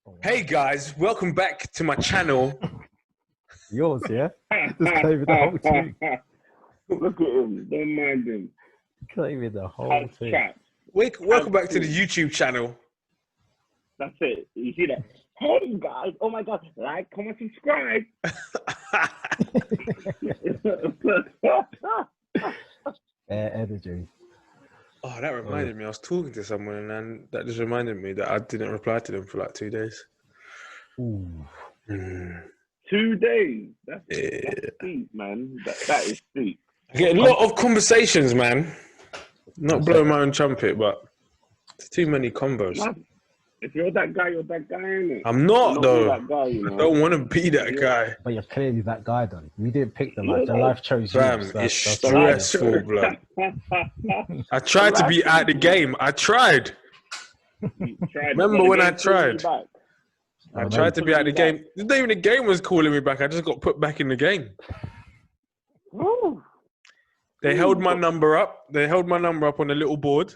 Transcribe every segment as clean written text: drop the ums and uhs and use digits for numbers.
Oh, wow. Hey guys, welcome back to my channel. Yours, yeah? Just claiming the whole thing. Look at him. Don't mind him. Claiming the whole Has thing. chat. Welcome back to the YouTube channel. That's it. You see that? Hey guys! Oh my God! Like, comment, subscribe. Energy. Oh, that reminded me. I was talking to someone and then that just reminded me that I didn't reply to them for like 2 days. Ooh. 2 days. That's Yeah. deep, man. That is deep. I get a lot of conversations, man. Not blowing my own trumpet, but it's too many combos. Man, if you're that guy, you're that guy, innit? I'm not, though. That guy, you know? I don't want to be that guy. But you're clearly that guy, though. You didn't pick the life. The life chose you. Fam, So it's that's stressful, blood. I tried to be out the game. I tried. Remember when I tried? I tried to be out the game. Not even the game was calling me back. I just got put back in the game. They held my number up. They held my number up on the little board.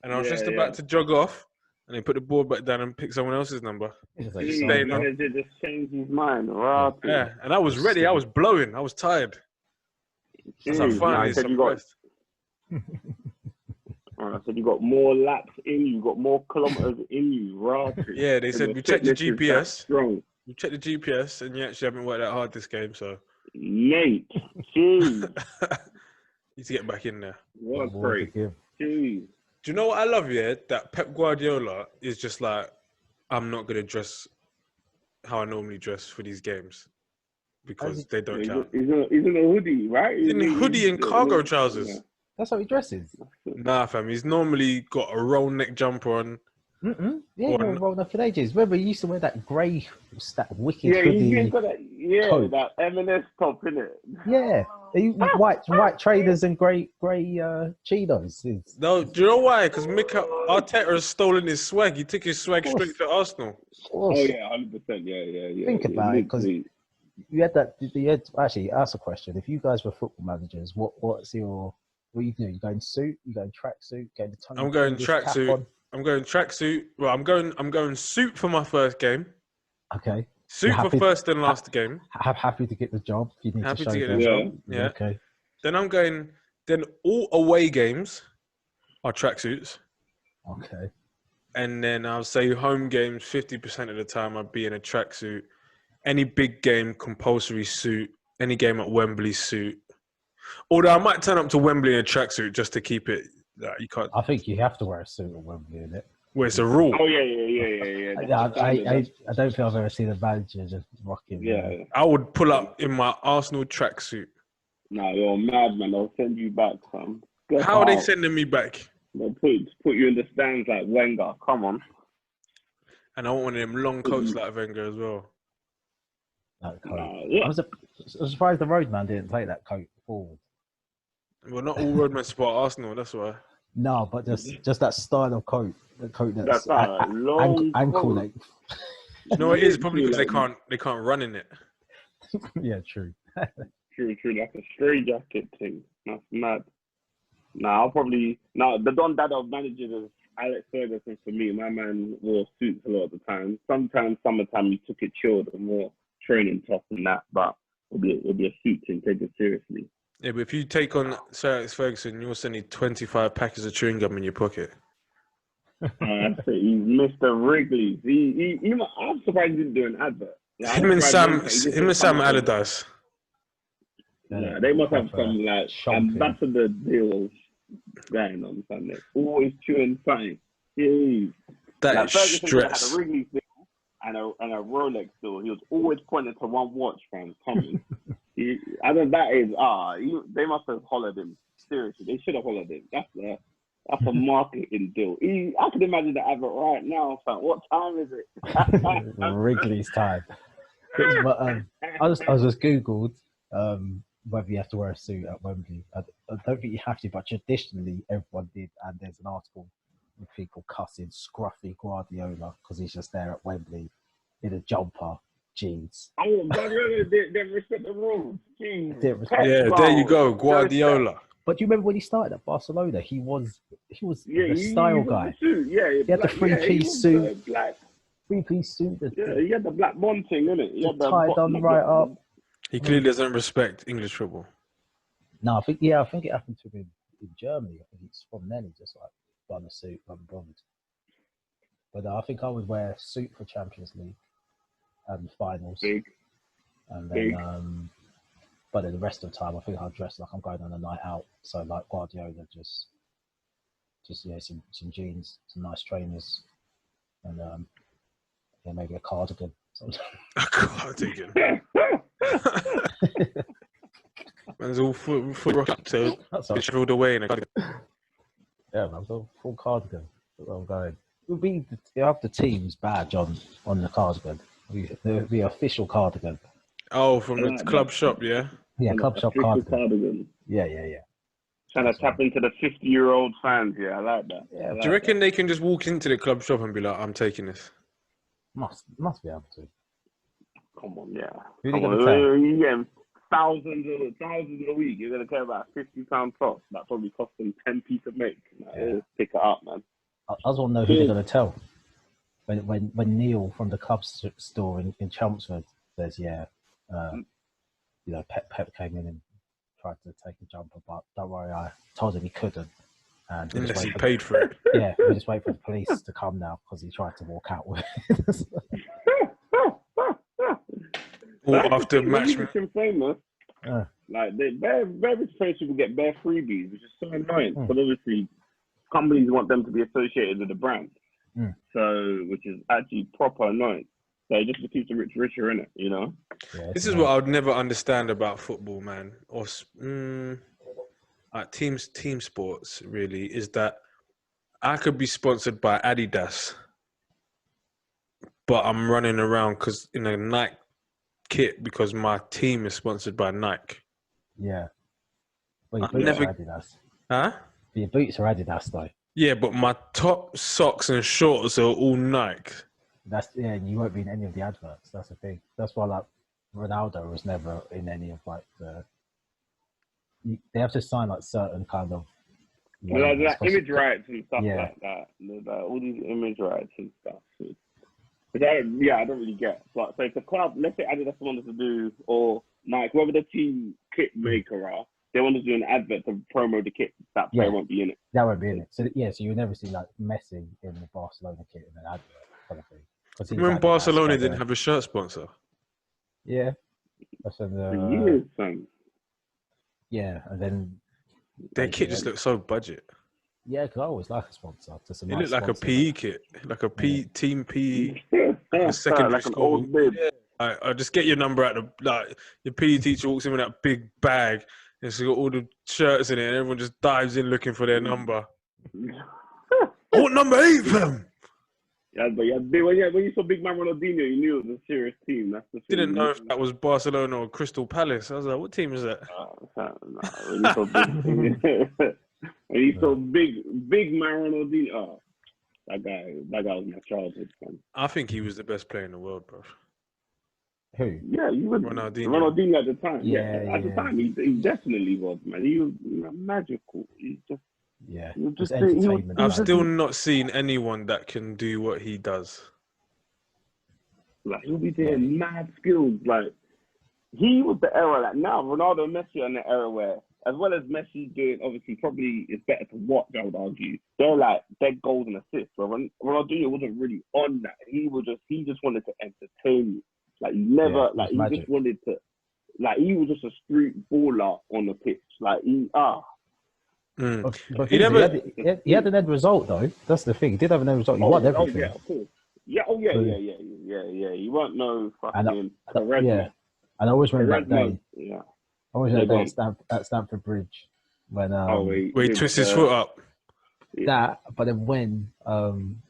And I was just about to jog off. And they put the board back down and pick someone else's number. Like, manager just changed his mind. Right? Yeah, and I was ready. I was blowing. I was tired. So finally, I said you got more laps in you, got more kilometers in you. Right? Yeah, they said we checked the GPS. We checked the GPS, and you actually haven't worked that hard this game, so. Mate, jeez. Need to get back in there. What a break. Jeez. Do you know what I love, yeah? That Pep Guardiola is just like, I'm not going to dress how I normally dress for these games because they don't count. He's in a hoodie, right? He's in a hoodie and cargo trousers. Yeah. That's how he dresses. Nah, fam. He's normally got a roll neck jumper on. Yeah, he's been rolling up for ages. Remember, he used to wear that grey, that wicked hoodie. He's got that, that M&S top, innit? Yeah, white trainers and grey chinos. No, do you know why? Because Mikel Arteta has stolen his swag. He took his swag straight to Arsenal. Oh yeah, 100%. Yeah. Think about it, because you had that. Actually, ask a question. If you guys were football managers, what you do? You going suit? You going tracksuit? I'm going tracksuit. I'm going tracksuit. Well, I'm going suit for my first game. Okay. Suit for first and last game. Happy to get the job. You need happy to get the job. Yeah. Okay. Then I'm going. Then all away games are tracksuits. Okay. And then I'll say home games 50% of the time I'll be in a tracksuit. Any big game, compulsory suit. Any game at Wembley, suit. Although I might turn up to Wembley in a tracksuit just to keep it. You can't. I think you have to wear a suit at Wembley, isn't it? Well, it's a rule. Oh yeah. I don't think I've ever seen a manager just rocking. Yeah. I would pull up in my Arsenal tracksuit. Nah, you're mad, man. They'll send you back, fam. How are they sending me back? They'll put you in the stands like Wenger. Come on. And I want one of them long coats like Wenger as well. That coat. I was surprised the Roadman didn't take that coat forward. Well, not all roadmen support Arsenal, that's why. No, but just that style of coat. The coat that's long ankle length. No, it is probably because they can't run in it. Yeah, true. True. Like a stray jacket thing. That's mad. The Don Dada of managers is Alex Ferguson for me. My man wore suits a lot of the time. Sometimes summertime he took it chilled and more training top and that, but it'll be a suit thing, take it seriously. Yeah, but if you take on Sir Alex Ferguson, you also need 25 packets of chewing gum in your pocket. That's it. He's Mr. Wrigley's. I'm surprised he didn't do an advert. Like, him and Sam Allardyce. Yeah, they must have some like ambassador deals going on Sunday. Always chewing something. Jeez. That is Ferguson stress. had a Wrigley's deal and a Rolex deal. He was always pointing to one watch, fam. Tommy. I think that is they must have hollered him. Seriously, they should have hollered him. That's a marketing deal. I can imagine the advert right now. Fam. What time is it? Wrigley's time. But I just googled whether you have to wear a suit at Wembley. I don't think you have to, but traditionally everyone did. And there's an article with people cussing scruffy Guardiola because he's just there at Wembley in a jumper. Jeans. Oh, Guardiola didn't respect the rules. Jeez. Yeah, there you go, Guardiola. But do you remember when he started at Barcelona? He was the style guy. Yeah, he had the three-piece suit. three-piece suit. Yeah, he had the black bond thing, innit? He had the tie done right up. He clearly doesn't respect English football. No, I think it happened to him in Germany. I think it's from then. He just like done a suit, unbothered. But I think I would wear a suit for Champions League and finals. Big. And then, but then the rest of the time, I think I'll dress like I'm going on a night out. So like Guardiola, just some jeans, some nice trainers, and maybe a cardigan. A cardigan. Man's all full rock to Sheffield away in a cardigan. Yeah, man, full cardigan. That's where I'm going. You have the team's badge on the cardigan. The official cardigan. Oh, from the club shop, yeah? Yeah, club shop cardigan. Yeah. Trying to tap into the 50-year-old fans, yeah, I like that. Yeah, do you reckon they can just walk into the club shop and be like, I'm taking this? Must be able to. Come on, yeah. Who Come are on, they gonna you get thousands a week. You're going to care about £50 tops. That probably cost them 10p to make. Pick it up, man. I just want to know who they're going to tell. When Neil from the club store in Chelmsford says, Pep came in and tried to take a jumper, but don't worry, I told him he couldn't. And unless he paid for it. Yeah, we just wait for the police to come now because he tried to walk out with it. Or after match. Famous, like very famous people get bare freebies, which is so annoying. But obviously, companies want them to be associated with the brand, so which is actually proper annoying. So just to keep the rich richer, innit, you know. Yeah, this is what I would never understand about football, man, or like team sports. Really, is that I could be sponsored by Adidas, but I'm running around in a Nike kit because my team is sponsored by Nike. Yeah. Well, your boots are Adidas. Huh? Your boots are Adidas, though. Yeah, but my top socks and shorts are all Nike. And you won't be in any of the adverts. That's the thing. That's why, like, Ronaldo was never in any of, like, they have to sign, like, certain kind of... like image rights and stuff like that. All these image rights and stuff. Which I don't really get. But so if the club, let's say Adidas wanted to do, or Nike, whoever the team kit maker are, they want to do an advert to promo the kit. That player won't be in it. That won't be in it. So you'll never see like Messi in the Barcelona kit in an advert kind of thing. Remember Barcelona didn't have a shirt sponsor? Yeah. That's for years, son. Yeah, and then their kit just looks so budget. Yeah, because I always like a sponsor. It looked like a PE kit, like a team PE, a secondary like school. An old bib. I just get your number out your PE teacher walks in with that big bag, and it's got all the shirts in it, and everyone just dives in looking for their number. What number 8, fam? Yeah, but when you saw Big Man Ronaldinho, you knew it was a serious team. That's the thing. Didn't know if that was Barcelona or Crystal Palace. I was like, what team is that? When you saw big Man Ronaldinho, that guy was my childhood fan. I think he was the best player in the world, bro. Who? Yeah, you would. Ronaldinho at the time. At the time, he definitely was, man. He was magical. I've still not seen anyone that can do what he does. Like, he'll be doing mad skills. Like, he was the era. Like, now Ronaldo and Messi are in the era where, as well as Messi doing, obviously, probably it's better to watch, I would argue. They're like dead goals and assists. But Ronaldinho wasn't really on that. He just wanted to entertain you. Like, he never, he magic. Just wanted to, like, he was just a street baller on the pitch. Like, But he had an end result, though. That's the thing. He did have an end result. He won everything. Oh, yeah, of course. Yeah. He weren't no fucking... And I always remember that day. Yeah. I always remember that day at Stamford Bridge when he twists his foot up. That, but then when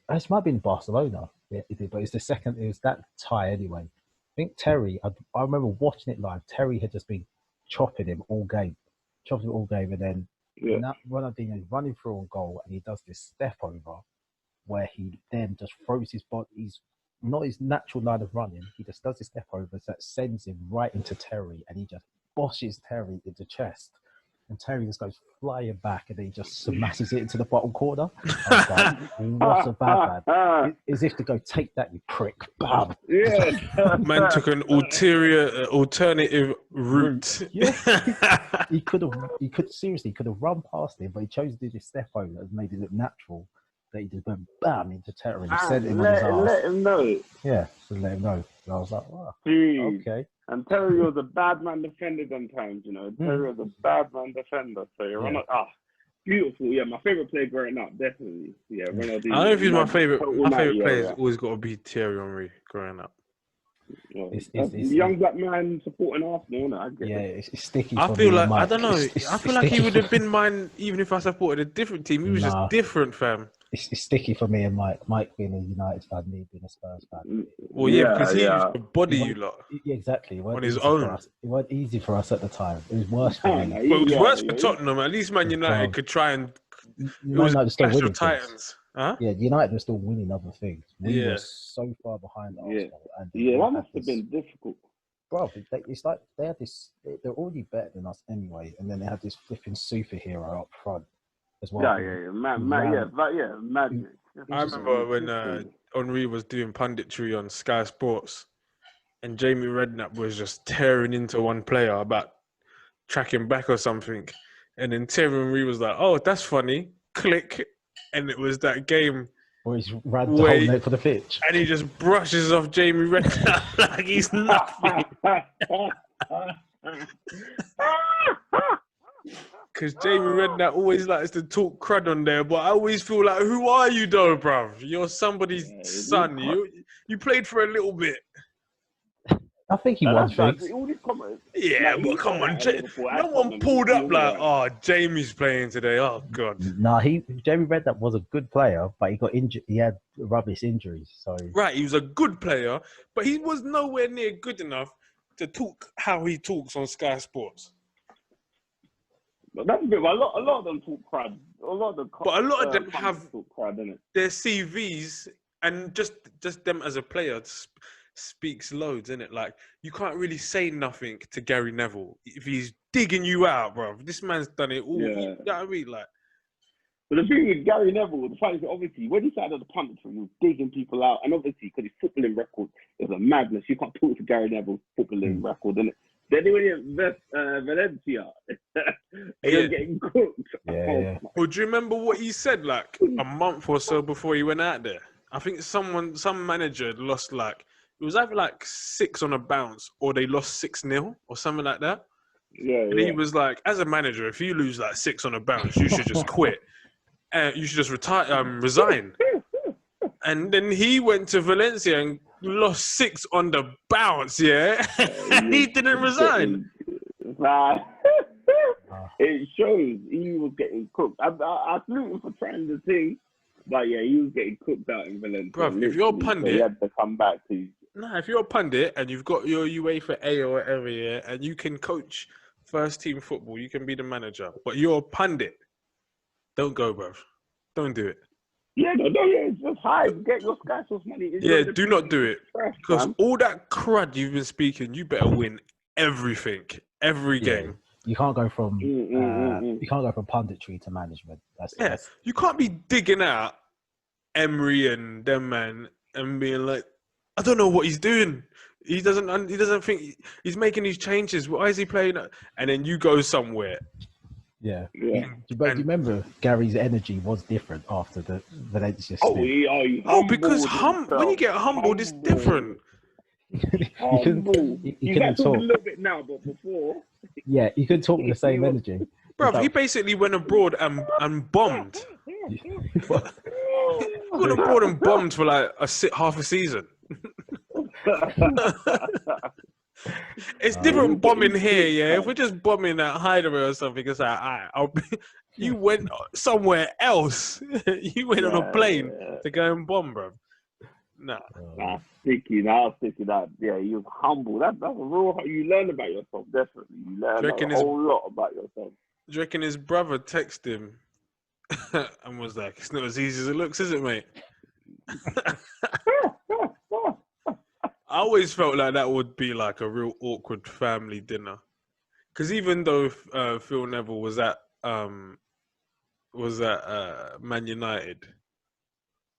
this might have been Barcelona, but it's the second. It was that tie anyway. I think Terry. I remember watching it live. Terry had just been chopping him all game, and then Ronaldinho running through on goal, and he does this step over where he then just throws his body. He's not his natural line of running. He just does his step over that sends him right into Terry, and he just boshes Terry into chest. and Terry just goes flying back, and then he just smashes it into the bottom corner. I was like, what a bad man! As if to go, take that, you prick! Bam! Yeah. Man took an alternative route. Yeah, he could have run past him, but he chose to do this step over that made it look natural. That he just went bam into Terry and sent him on his ass. Let him know. Yeah, so let him know. And I was like, wow, Jeez. okay. And Terry was a bad man defender sometimes, you know. Terry was a bad man defender. So beautiful. Yeah, my favorite player growing up, definitely. Yeah, Ronaldinho. I don't know if he's my favorite. My favorite player has always got to be Thierry Henry growing up. Well, it's young black man supporting Arsenal, no? I get it. It's sticky. I for feel me like and Mike. I don't know. I feel like he would have been mine even if I supported a different team. He was just different, fam. It's sticky for me and Mike. Mike being a United fan, me being a Spurs fan. Well, yeah, because he used to body you lot. Yeah, exactly. On his own. It wasn't easy for us at the time. It was worse for me. But it was worse for Tottenham. At least Man United could try and. It was a clash of titans. Huh? Yeah, United were still winning other things. We were so far behind Arsenal. Yeah, that must have been difficult. Bro, it's like they had this. They're already better than us anyway, and then they had this flipping superhero up front as well. Magic. I remember when Henri was doing punditry on Sky Sports, and Jamie Redknapp was just tearing into one player about tracking back or something, and then Thierry Henry was like, "Oh, that's funny." Click, and it was that game. Or he's ran the whole net for the pitch. And he just brushes off Jamie Redknapp like he's nothing. Because Jamie Redknapp always likes to talk crud on there, but I always feel like, who are you though, bruv? You're somebody's son. You played for a little bit. I think he won things. Yeah, but come on. No one pulled up like, oh, Jamie's playing today. Oh, God. Nah, Jamie Redknapp was a good player, but he got injured. He had rubbish injuries. So right, he was a good player, but he was nowhere near good enough to talk how he talks on Sky Sports. But that's a bit. A lot of them talk crud. But a lot of them have talk crud, innit? Their CVs and just them as a player speaks loads, innit? Like, you can't really say nothing to Gary Neville if he's digging you out, bro. This man's done it all. Yeah. You know what I mean? Like, but the thing with Gary Neville, the fact is, obviously, when he started the punditry, he was digging people out, and obviously, because his footballing record is a madness, you can't talk to Gary Neville's footballing record, innit? Then when he went Valencia, he was getting cooked. Yeah. Well, do you remember what he said, like, a month or so before he went out there? I think some manager had lost, like, it was either like 6 on a bounce or they lost 6-0 or something like that. And he was like, as a manager, if you lose like 6 on a bounce, you should just quit. You should just resign. And then he went to Valencia and lost 6 on the bounce, and he didn't resign. It shows he was getting cooked. I salute him for trying the thing, but yeah, he was getting cooked out in Valencia. Bro, if you're a pundit, so he had to come back to. Nah, if you're a pundit and you've got your UEFA A or whatever, and you can coach first team football, you can be the manager. But you're a pundit. Don't go, bro. Don't do it. Yeah, just hide. Get your Sky Source money. Do not do it. Because all that crud you've been speaking, you better win everything, every game. You can't go from punditry to management. That's you can't be digging out Emery and them man and being like, I don't know what he's doing. He doesn't think he's making these changes. Why is he playing? And then you go somewhere. Yeah. Do you remember Gary's energy was different after the Valencia stint? Because when you get humbled, it's different. He's couldn't talk a little bit now, but before. Yeah, he couldn't talk with the same energy. Bro, he basically went abroad and bombed. He went abroad and bombed for like half a season. It's different bombing here, If we're just bombing at Hideaway or something, it's like, you went somewhere else. You went on a plane to go and bomb, bro. Nah, sticky. That yeah, he was humble. That's a real. You learn about yourself, definitely. You learn a whole lot about yourself. Do you reckon his brother texted him and was like, "It's not as easy as it looks, is it, mate?" I always felt like that would be like a real awkward family dinner. Because even though Phil Neville was at Man United,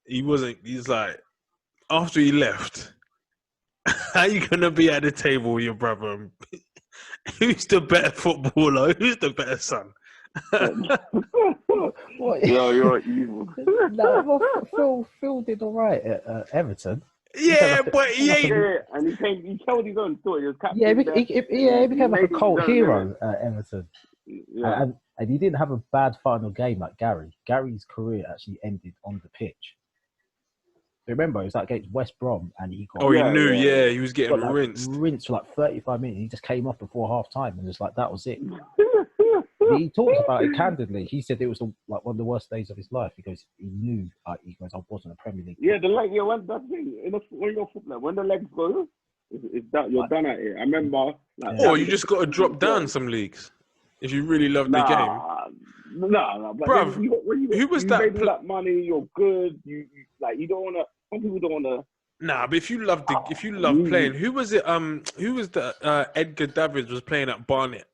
he wasn't. He's like, after he left, how you gonna be at the table with your brother? Who's the better footballer? Who's the better son? What? Yo, you're evil. No, well, Phil did all right at Everton. Yeah, but he ain't. Yeah, and he told his own story. He was captain. Yeah, he became like a cult Maybe he hero at Everton. Yeah. And he didn't have a bad final game like Gary. Gary's career actually ended on the pitch. Remember, it was like against West Brom, and he got. Oh, he knew. Yeah, he was getting got, rinsed. Rinsed for like 35 minutes. He just came off before half time, and just like that was it. He talked about it candidly. He said it was like one of the worst days of his life. He goes, he knew. He goes, I wasn't a Premier League. Yeah, the leg. Yeah, when that thing when you're footballer, when the legs go, it's that you're done at it. I remember. Like, Or you just got to drop down some leagues if you really love the game. No. Bruv, who was that? You made all that money. You're good. You like. You don't want to. Some people don't want to. Nah, but if you love playing, who was it? Who was the Edgar Davids was playing at Barnet?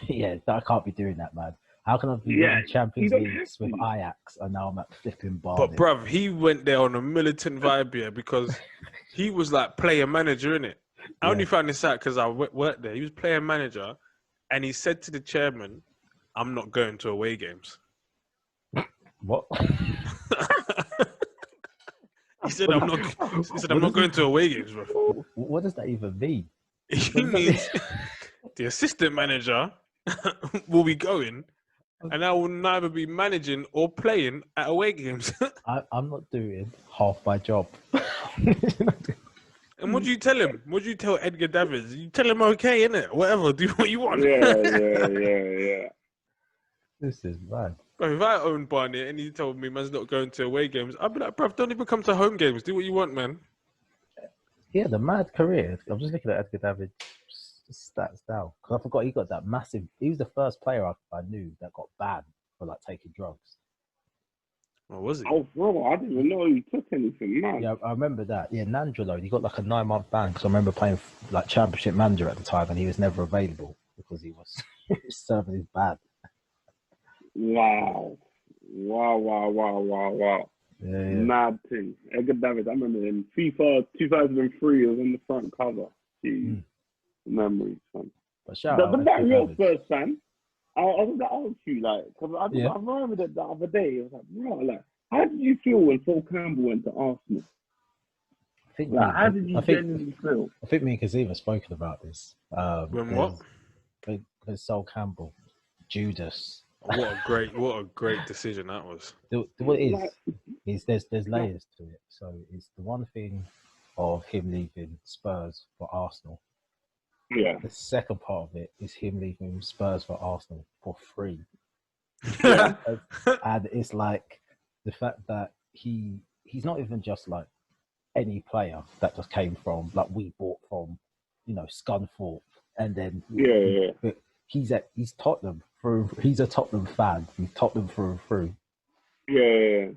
Yeah, I can't be doing that, man. How can I be winning Champions Leagues with Ajax and now I'm at flipping Barnet? But bruv, he went there on a militant vibe here because he was like player manager, innit? I only found this out because I worked there. He was player manager, and he said to the chairman, "I'm not going to away games." What? He said, "I'm not going to away games, bro." What does that even mean? He means the assistant manager will be going, and I will neither be managing or playing at away games. I'm not doing half my job. And what do you tell him? What do you tell Edgar Davids? You tell him, okay, innit? Whatever, do what you want. Yeah. This is bad. Bro, if I owned Barnet and he told me man's not going to away games, I'd be like, bruv, don't even come to home games. Do what you want, man. Yeah, the mad career. I'm just looking at Edgar Davids' stats now. Because I forgot he got that massive... He was the first player I knew that got banned for like taking drugs. Oh, was he? Oh, bro, I didn't even know he took anything, man. Yeah, I remember that. Yeah, Nandrolo, he got like a 9-month ban because I remember playing like Championship Manager at the time and he was never available because he was serving his ban. Wow. Yeah. Mad thing. Edgar Davids, I remember in FIFA 2003, it was on the front cover. Jeez. Memories, man. But shout out. But that real first fan, I was going to ask you, like, because I remember that the other day, I was like, bro, like, how did you feel when Sol Campbell went to Arsenal? How did you genuinely feel? I think me and Kazeem have spoken about this. When what? With Sol Campbell, Judas. What a great decision that was. What it is there's layers to it. So it's the one thing of him leaving Spurs for Arsenal. Yeah. The second part of it is him leaving Spurs for Arsenal for free. Yeah. And it's like the fact that he's not even just like any player that just came from like we bought from, Scunthorpe and then but he's Tottenham through. He's a Tottenham fan. He's Tottenham through and through. Yeah.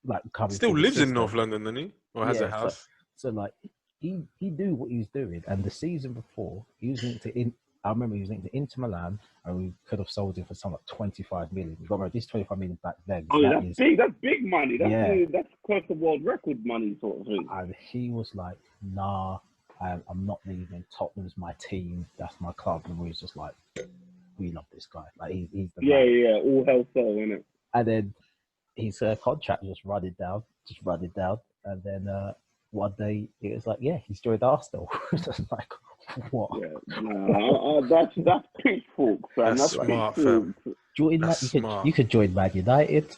Like coming still lives in North London, doesn't he? Or has a house? So like he knew what he was doing, and the season before he was linked to I remember he was linked to Inter Milan, and we could have sold him for something like 25 million. We got this 25 million back then. Oh, that's big. That's big money. That's close to world record money, sort of thing. And he was like, "Nah, I'm not leaving. Tottenham's my team. That's my club." And we was just like, "We love this guy. Like he's the man." Yeah. All hell soul, innit? And then his contract just running down, and then one day it was like, "Yeah, he's joined Arsenal." Just like, what? Yeah, that's pitchfork, fam. That's smart, fam. You could join Man United.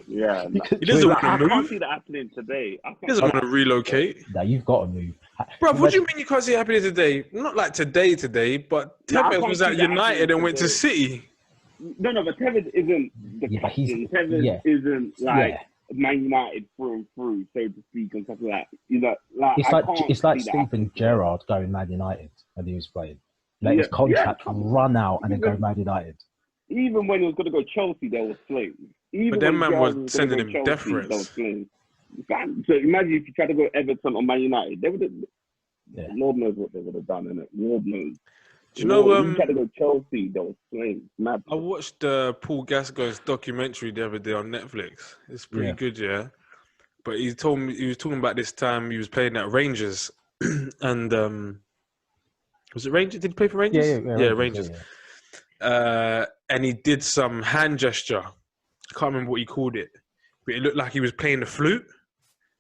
Yeah, he doesn't want to move. I can't see that happening today. He doesn't want to relocate. No, you've got to move. Bro, what do you mean you can't see it happening today? Not like today, but Tevez was at United and went to City. No, but Tevez isn't the captain. Tevez isn't like Man United through and through, so to speak, and stuff like that. It's like Steven Gerrard going Man United when he was playing. Let his contract run out and then go Man United. Even when he was going to go Chelsea, there was flames. But then man was sending him deference. So imagine if you tried to go Everton or Man United, they would have. Lord knows what they would have done, innit? Lord knows. Do you know? You tried to go Chelsea. That was flames. Mad. I watched Paul Gascoigne's documentary the other day on Netflix. It's pretty good, yeah. But he was talking about this time he was playing at Rangers, and was it Rangers? Did he play for Rangers? Yeah, Rangers. And he did some hand gesture. I can't remember what he called it, but it looked like he was playing the flute.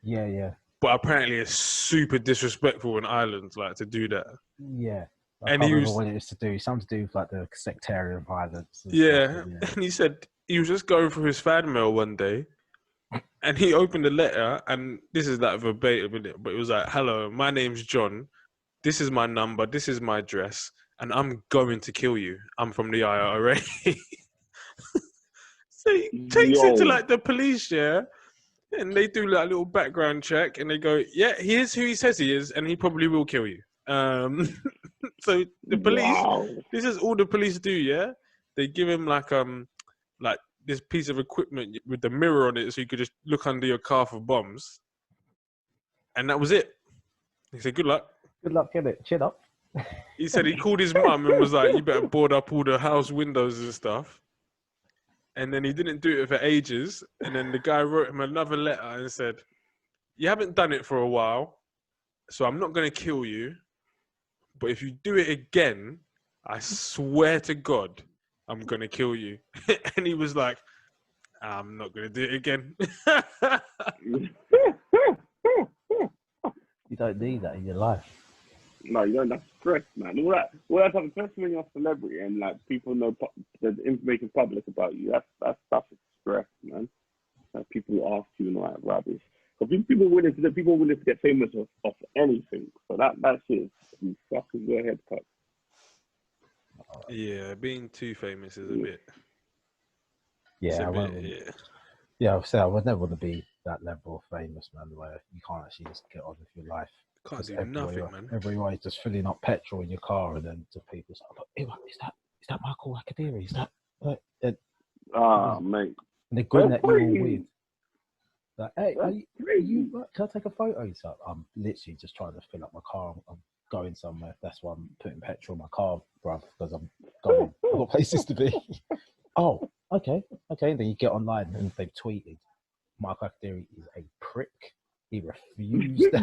Yeah. But apparently, it's super disrespectful in Ireland, like to do that. Yeah. I can't remember what it was to do. Something to do with like the sectarian violence. Yeah, and he said he was just going through his fan mail one day, and he opened the letter, and this is like verbatim, but it was like, "Hello, my name's John. This is my number. This is my address, and I'm going to kill you. I'm from the IRA." So he takes it to like the police, yeah, and they do like a little background check, and they go, "Yeah, he is who he says he is, and he probably will kill you." So the police, this is all the police do, yeah. They give him like this piece of equipment with the mirror on it, so you could just look under your car for bombs, and that was it. He said, "Good luck." Good luck, get it. Chin up. He said he called his mum and was like, "You better board up all the house windows and stuff." And then he didn't do it for ages. And then the guy wrote him another letter and said, "You haven't done it for a while, so I'm not going to kill you. But if you do it again, I swear to God, I'm going to kill you." And he was like, "I'm not going to do it again." You don't need that in your life. No, you don't. That's stress, man. All that stuff, especially when you're a celebrity and like people know the information public about you. That stuff is stress, man. Like people ask you and all that rubbish. Because people willing to get famous off anything. So that shit is fucking your head cut. Yeah, being too famous is a bit. Yeah, I would say I would never want to be that level of famous, man, where you can't actually just get on with your life. Can't do nothing, man. Everywhere is just filling up petrol in your car, and then to people, is that Micheal Akadiri? Is that? Mate. And they're grinning at you all weird. Like, hey, can I take a photo? He's like, I'm literally just trying to fill up my car. I'm going somewhere. That's why I'm putting petrol in my car, bruv, because I'm going. I've got places to be. Oh, okay. Then you get online and they've tweeted, Micheal Akadiri is a prick. He refused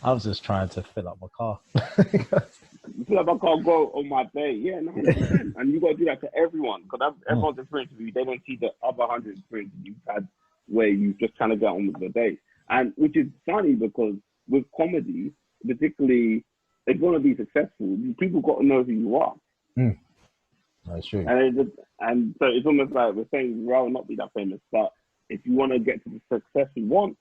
I was just trying to fill up my car. Fill up my car, go on my day. Yeah, no, 100%. And you got to do that to everyone, because everyone's experience with you. They don't see the other 100 experiences you've had where you just kind of get on with the day. And which is funny, because with comedy, particularly, if you want to be successful, people got to know who you are. That's true. And so it's almost like we're saying, we'd rather not be that famous, but if you want to get to the success you want,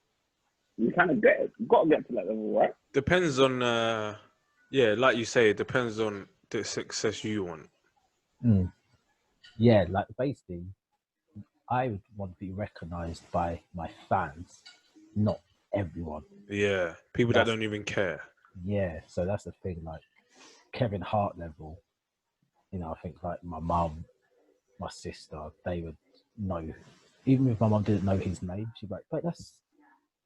you kind of get it. You've got to get to that level, right? Depends on, like you say, it depends on the success you want. Yeah, like basically, I would want to be recognised by my fans, not everyone. Yeah, people that don't even care. Yeah, so that's the thing. Like Kevin Hart level, I think like my mum, my sister, they would know. Even if my mum didn't know his name, she'd be like, "But that's."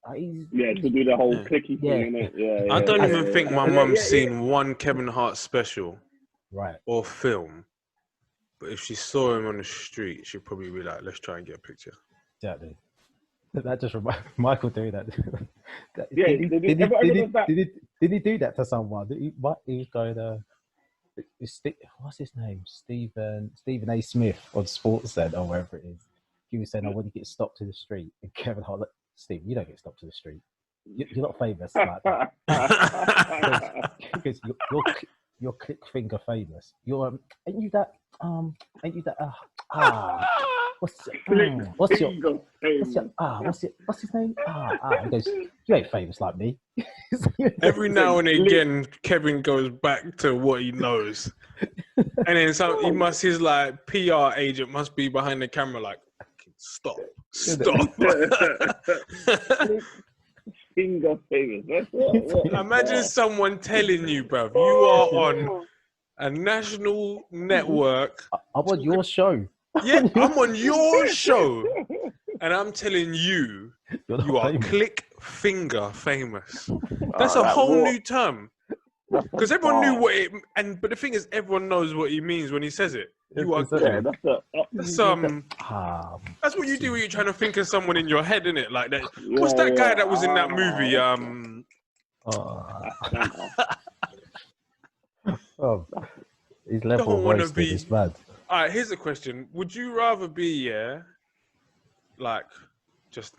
To do the whole clicky thing, innit? Yeah. I don't even think my mum's seen one Kevin Hart special, right, or film. But if she saw him on the street, she'd probably be like, "Let's try and get a picture." Exactly. That just reminds Michael doing that. Did he do that to someone? He was going. What's his name? Stephen A. Smith on Sportsnet or wherever it is. He was saying, "I want to get stopped to the street," and Kevin Hart, like, "Steve, you don't get stopped to the street. You're not famous like that because you're click finger famous. You're ain't you that what's his name? He goes, "You ain't famous like me." Every now and again, Kevin goes back to what he knows, and then his like PR agent must be behind the camera, like, stop. Finger famous. Imagine someone telling you, bruv, you are on a national network. I'm on your show. Yeah, I'm on your show. And I'm telling you, you are click finger famous. That's a whole new term. Because everyone knew what it, but the thing is, everyone knows what he means when he says it. You are Yeah, that's what you do when you're trying to think of someone in your head, isn't it? Like that. What's that guy that was in that movie? His level of wasted is bad. All right, here's a question: would you rather be like just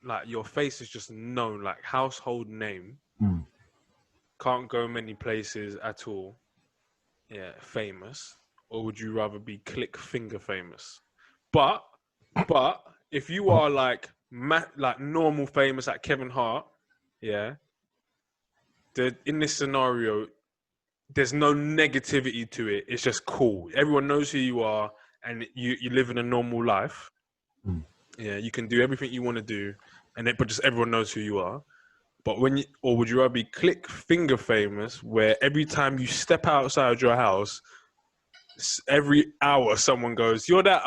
like your face is just known, like household name, can't go many places at all, famous, or would you rather be click finger famous? But if you are like normal famous, like Kevin Hart, in this scenario, there's no negativity to it. It's just cool. Everyone knows who you are, and you live in a normal life. Yeah, you can do everything you want to do, but just everyone knows who you are. But or would you rather be click finger famous, where every time you step outside your house, every hour someone goes, "You're that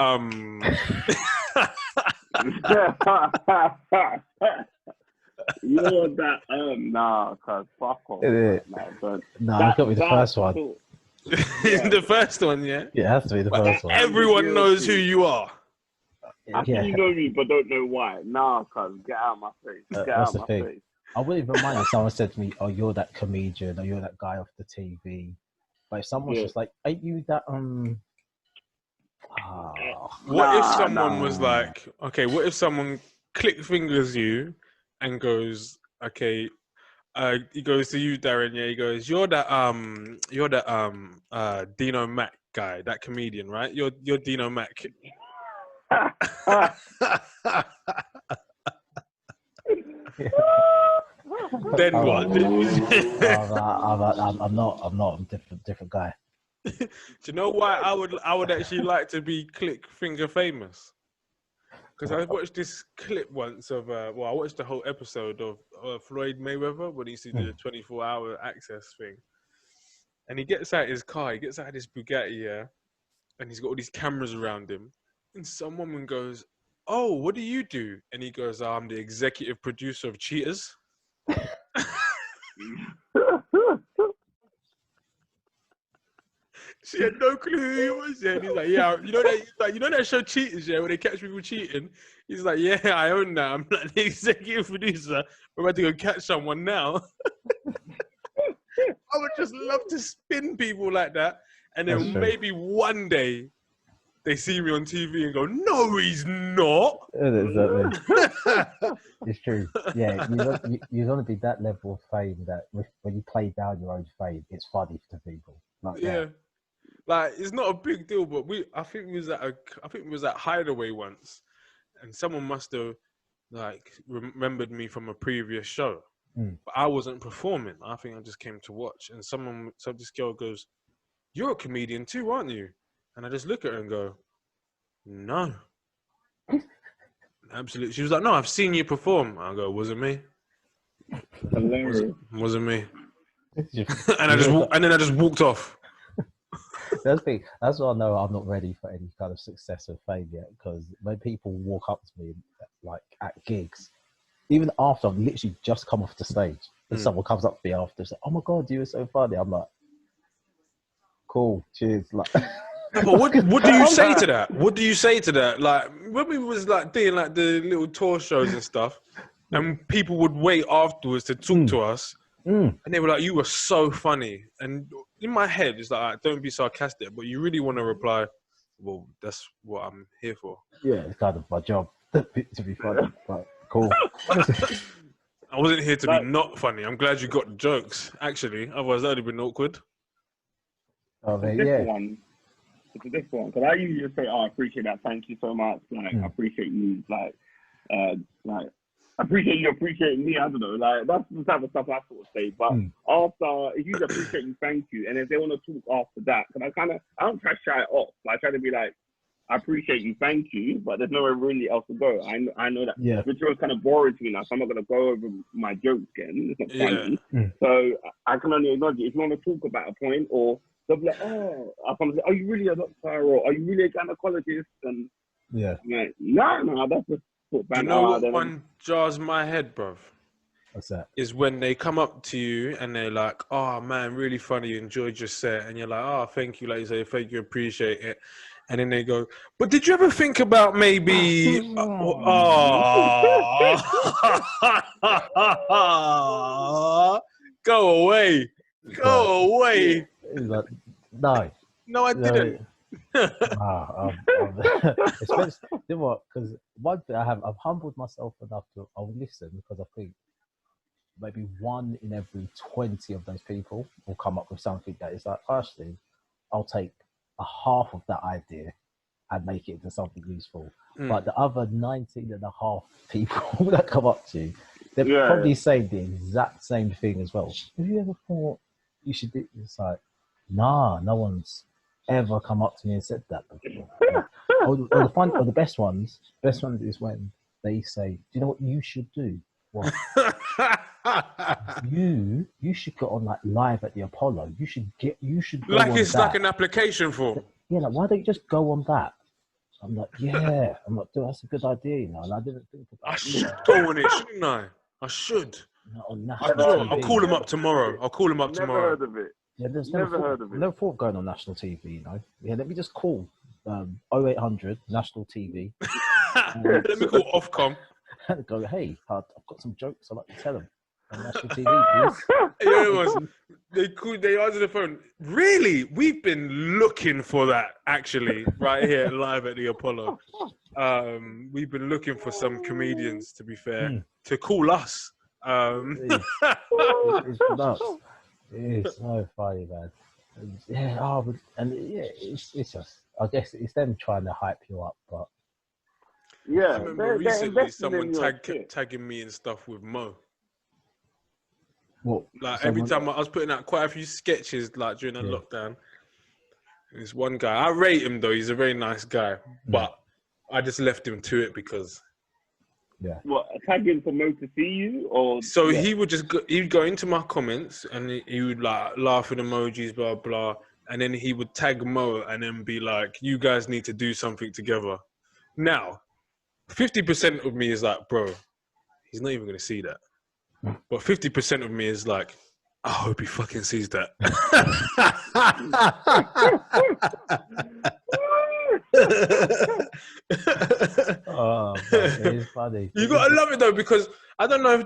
You're that nah, cause fuck off. Nah, it's got to be the first one. Cool. The first one, yeah. Yeah, it has to be the first one. Everyone knows who you are. I think you know me, but don't know why. Nah, cuz get out of my face. Get out of my face. I wouldn't even mind if someone said to me, "Oh, you're that comedian, or you're that guy off the TV." But if someone's just like, "Ain't you that What if someone was like, okay, what if someone click fingers you and goes, okay, he goes to you, Darren, he goes, you're that Dino Mac guy, that comedian, right? You're Dino Mac. Then what? I'm not. I'm a different guy. Do you know why I would actually like to be click finger famous? Because I watched this clip once of I watched the whole episode of Floyd Mayweather when he used to do the 24-hour access thing, and he gets out his car, he gets out his Bugatti, and he's got all these cameras around him, and some woman goes, "Oh, what do you do?" And he goes, "I'm the executive producer of Cheaters." She had no clue who he was, and he's like, "Yeah, you know that show Cheaters, where they catch people cheating." He's like, "Yeah, I own that. I'm like the executive producer. We're about to go catch someone now." I would just love to spin people like that, and then maybe one day they see me on TV and go, "No, he's not." Exactly. It's true. Yeah, you want to be that level of fame that when you play down your own fame, it's funny to people. Like that. Like it's not a big deal, but I think we was at Hideaway once, and someone must have like remembered me from a previous show, but I wasn't performing. I think I just came to watch, and so this girl goes, "You're a comedian too, aren't you?" And I just look at her and go, "No." Absolutely. She was like, "No, I've seen you perform." I go, "Was it me?" Wasn't me. And then I just walked off. That's why I know I'm not ready for any kind of success or fame yet. Because when people walk up to me, like at gigs, even after I've literally just come off the stage, and someone comes up to me after, and says, "Oh my God, you were so funny." I'm like, "Cool, cheers." Like, but what do you say to that? What do you say to that? Like when we was like doing like the little tour shows and stuff, and people would wait afterwards to talk to us, and they were like, "You were so funny." And in my head, it's like, "Don't be sarcastic," but you really want to reply, "Well, that's what I'm here for." Yeah, it's kind of my job to be funny, but cool. I wasn't here to be not funny. I'm glad you got the jokes, actually. Otherwise, that would have been awkward. Oh, man, It's a different one, because I usually just say, "Oh, I appreciate that. Thank you so much. Like, I appreciate you. Like, I appreciate you appreciating me." I don't know. Like, that's the type of stuff I sort of say. But after, if you appreciate you, thank you. And if they want to talk after that, because I don't try to shy it off. I try to be like, "I appreciate you, thank you," but there's nowhere really else to go. I know that the joke's kind of boring to me now, so I'm not going to go over my jokes again. It's not funny. So I can only acknowledge it. If you want to talk about a point, or they'll be like, "Oh," I'll come and say, "Are you really a doctor?" Or "Are you really a gynecologist?" And I'm like, no, that's just sort of Do you know what one jars my head, bruv? What's that? is when they come up to you and they're like, "Oh man, really funny, enjoyed your set," and you're like, "Oh, thank you," like you say, "Thank you, appreciate it," and then they go, "But did you ever think about maybe?" Go away, go away. He's like, no. No, I didn't. Especially, you know what? Because one thing I've humbled myself enough to I'll listen, because I think maybe 1 in every 20 of those people will come up with something that is like, firstly, I'll take a half of that idea and make it into something useful. But the other 19.5 people that come up to you, they're probably saying the exact same thing as well. Have you ever thought you should do? It's like, nah, no one's ever come up to me and said that before. The best ones is when they say, "Do you know what you should do? What? you should go on like live at the Apollo. You should go like on it's that." like an application form. Yeah, like why don't you just go on that? I'm like, yeah. I'm like, dude, that's a good idea, you know. And I didn't think about I should go on it, shouldn't I? I should. on national TV. I'll call him up tomorrow. Never heard of it. Yeah, there's Never heard of it. Never thought of going on national TV, you know. Yeah, let me just call 0800 national TV. Let me call Ofcom. And go, hey, I've got some jokes I'd like to tell them on national TV, please. You know, they answer the phone. Really? We've been looking for that, actually, right here live at the Apollo. We've been looking for some comedians, to be fair, to call us. It's nuts. It's so funny, man. It's just, I guess it's them trying to hype you up, but yeah. I remember recently someone tagging me and stuff with Mo. What? Like every time I was putting out quite a few sketches, like during the lockdown. There's one guy, I rate him though. He's a very nice guy, but I just left him to it because. Yeah. What, tagging for Mo to see you, or? So he would just he'd go into my comments and he would like laughing emojis, blah blah, and then he would tag Mo and then be like, "You guys need to do something together." Now, 50% of me is like, bro, he's not even gonna see that. But 50% of me is like, I hope he fucking sees that. Oh, it's funny. You gotta love it though, because I don't know.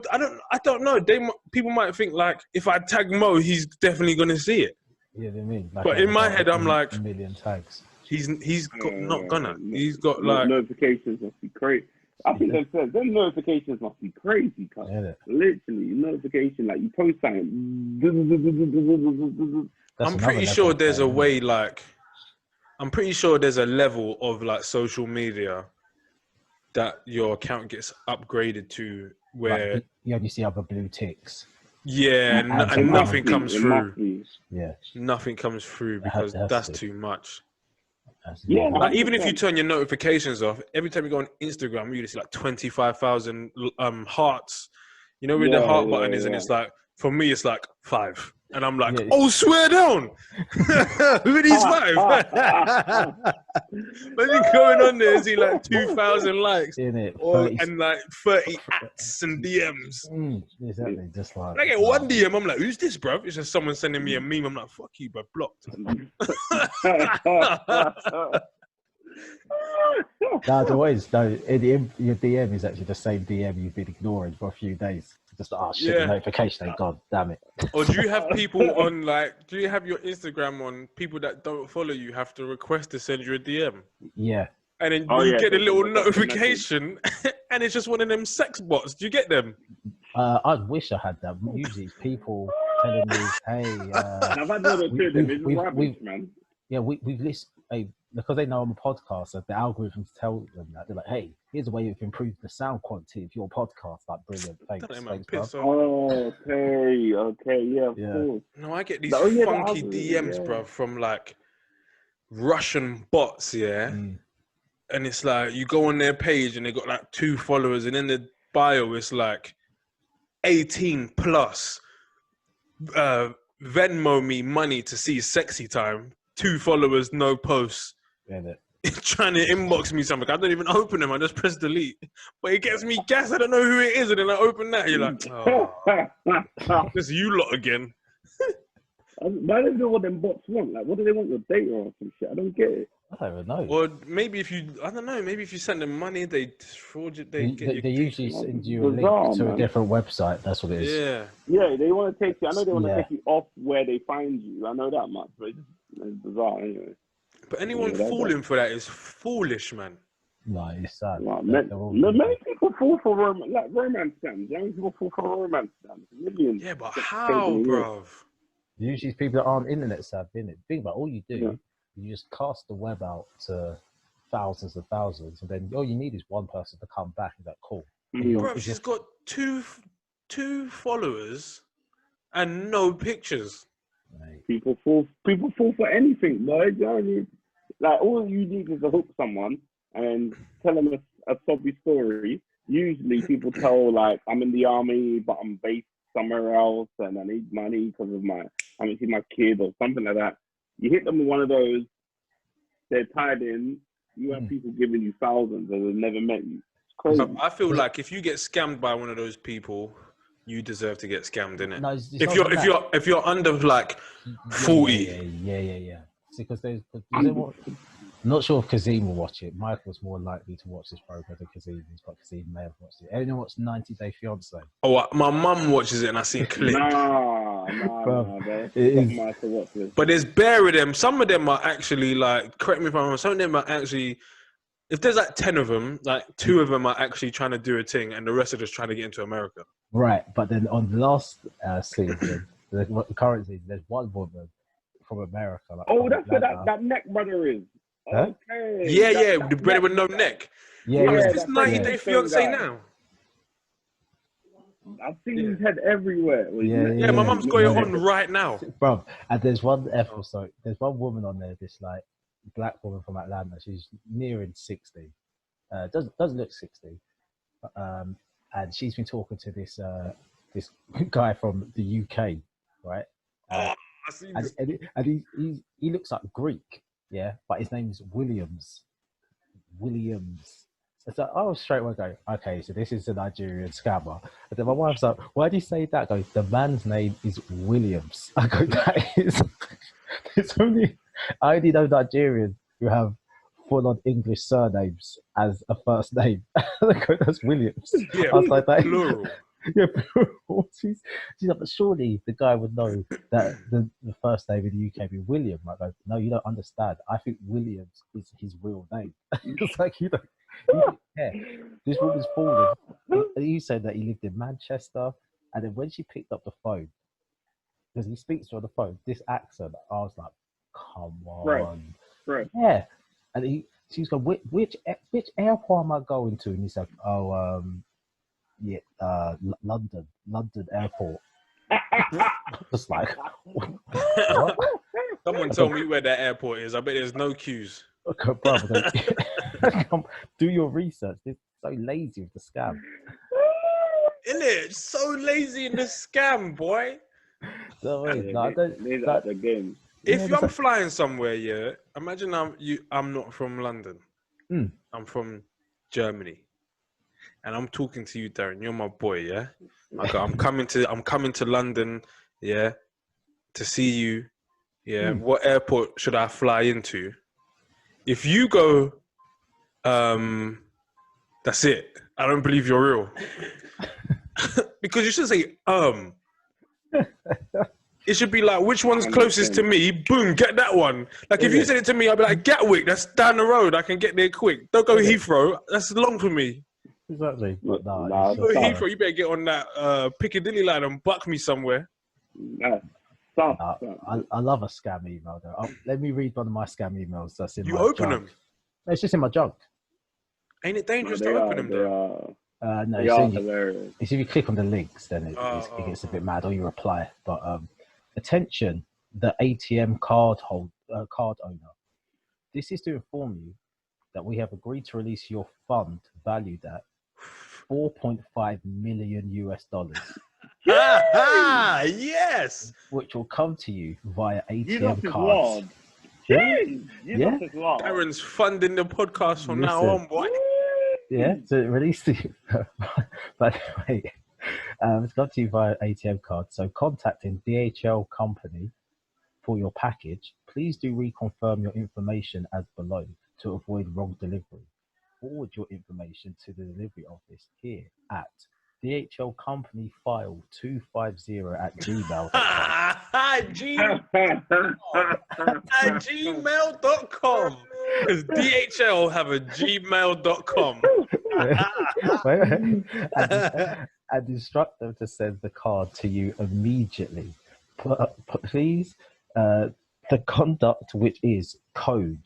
People might think like, if I tag Mo, he's definitely gonna see it. Yeah, they mean. Like, but in my head, I'm like, a million tags. He's got not gonna. He's got like notifications must be crazy. I think they've said them notifications must be crazy, cuz. Yeah. Literally, notification, like you post something. I'm pretty sure there's a way, like, I'm pretty sure there's a level of like social media that your account gets upgraded to where like, you only see other blue ticks. Yeah, and nothing comes through. Yeah, nothing comes through because that's too much. Yeah, like even if you turn your notifications off, every time you go on Instagram, you see like 25,000 hearts. You know where the heart button is, and it's like, for me, it's like 5, and I'm like, oh, swear down, who are these 5? But you going on there, see like 2,000 likes, and like 30 ats and DMs. Exactly, just like. And I get one DM, I'm like, who's this, bro? It's just someone sending me a meme. I'm like, fuck you, but blocked. That's always your DM is actually the same DM you've been ignoring for a few days. Just shit, notification, thank God, damn it. Or do you have people on do you have your Instagram on people that don't follow you have to request to send you a DM? Yeah. And then you get a little notification and it's just one of them sex bots. Do you get them? I wish I had that. Usually it's people telling me, hey, I've had one or two of them. It's rubbish, man. Yeah, we've listened, because they know I'm a podcaster, the algorithms tell them that. They're like, hey, here's a way you've improved the sound quality of your podcast. Like, brilliant. Thanks, bro. Oh, okay, yeah, of course. No, I get these funky DMs, bro, from like Russian bots, And it's like, you go on their page and they got like 2 followers, and in the bio, it's like 18 plus, Venmo me money to see sexy time. 2 followers, no posts. trying to inbox me something. I don't even open them. I just press delete. But it gets me gas. I don't know who it is. And then I open that. You're like, oh, this is you lot again. Why do they know what them bots want? Like, what do they want your data or some shit? I don't get it. I don't even know. Or maybe if you, I don't know, maybe if you send them money, they fraud you. They usually send you a bizarre, link to man. a different website. That's what it is. Yeah. Yeah, they want to take you. I know they want to take you off where they find you. I know that much, but it's bizarre anyway. But anyone falling for that is foolish, man. No, it's sad. Well, many people fall for romance scams. Young people fall for romance scams. Millions. Yeah, but how, bruv? Usually, people that aren't internet savvy, innit? Think about all you do. You just cast the web out to thousands and thousands, and then all you need is one person to come back and that cool. Bro, she's got two followers and no pictures. Mate. People fall for anything, boy. You know what I mean? Like, all you need is to hook someone and tell them a sobby story. Usually, people tell, like, I'm in the army, but I'm based somewhere else, and I need money because of I haven't seen my kid or something like that. You hit them with one of those, they're tied in, you have people giving you thousands and they've never met you. It's crazy. I feel like if you get scammed by one of those people, you deserve to get scammed, innit? No, it's if you're under like 40. Yeah. See, because I'm not sure if Kazeem will watch it. Michael's more likely to watch this program than Kazeem is, but Kazeem may have watched it. Anyone watch 90 Day Fiance? Oh, my mum watches it and I see clips. Nah, But there's bare of them. Some of them are actually like, correct me if I'm wrong, some of them are actually, if there's like 10 of them, like 2 of them are actually trying to do a thing and the rest are just trying to get into America. Right, but then on the last season, the current season, there's one woman from America. Like, that's where that neck brother is. Huh? Okay. Yeah, the brother with no neck. Yeah, Is this 90 Day Fiance now? I've seen his head everywhere. Yeah, my mum's got it on right now. Bro, and there's one episode, there's one woman on there, this like black woman from Atlanta. She's nearing 60. Doesn't look 60. And she's been talking to this guy from the UK, right? I see this. And he looks like Greek, yeah, but his name's Williams. So straight away go, okay, so this is a Nigerian scammer. And then my wife's like, why do you say that? I go, the man's name is Williams. I go, that is, I only know Nigerians who have full-on English surnames as a first name. I go, that's Williams. Yeah, I was like, that plural. Yeah, she's like, but surely the guy would know that the first name in the UK be William. I go, no, you don't understand. I think Williams is his real name. It's like, you don't care. This woman's fallen. He said that he lived in Manchester, and then when she picked up the phone, because he speaks to her on the phone, this accent, I was like, come on. Right. Yeah. And she's going, which airport am I going to? And he's like, London airport. Just like, what? Someone told me where that airport is. I bet there's no queues. Okay, brother, do your research. They're so lazy with the scam. Isn't it? So lazy in the scam, boy. So, the game. If I'm flying somewhere, yeah, imagine I'm not from London. I'm from Germany. And I'm talking to you, Darren. You're my boy, yeah. I'm coming to London, yeah, to see you, yeah. What airport should I fly into? If you go, that's it. I don't believe you're real. Because you should say It should be like, which one's closest to me? Boom, get that one. Like, if you said it to me, I'd be like, Gatwick, that's down the road. I can get there quick. Don't go Heathrow. That's long for me. Exactly. But Heathrow, you better get on that Piccadilly line and buck me somewhere. I love a scam email, though. Let me read one of my scam emails that's in my junk. You open them? No, it's just in my junk. Ain't it dangerous to open them, though? No, so if you click on the links, then it gets a bit mad, or you reply. But attention, the ATM card owner. This is to inform you that we have agreed to release your fund valued at $4.5 million. Yes! Which will come to you via ATM cards. Yeah. Darren's funding the podcast from now Listen. on, boy. Yeah, so it released the. By the way, it's got to you via ATM card. So contacting DHL company for your package, please do reconfirm your information as below to avoid wrong delivery. Forward your information to the delivery office here at DHL company file 250@gmail.com. At gmail.com. Because DHL have a gmail.com. And instruct them to send the card to you immediately. Please, the conduct which is code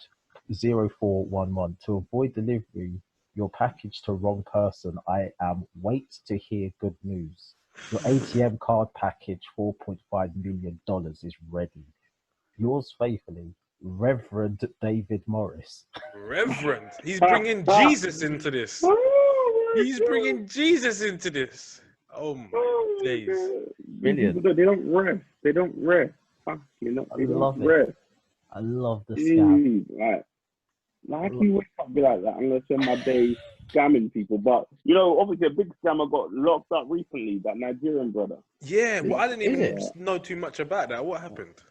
0411 to avoid delivery your package to wrong person. I am wait to hear good news. Your ATM card package $4.5 million is ready. Yours faithfully, Reverend David Morris. Reverend. He's bringing Jesus into this. He's bringing Jesus into this. Oh my days. Brilliant. They don't rest. They don't rest. Fuck, you know, they love don't it. rest. I love the scam. Like you wake up be like that. I'm gonna spend my day scamming people. But you know, obviously a big scammer got locked up recently, that Nigerian brother. Yeah, well, I didn't even know too much about that. What happened?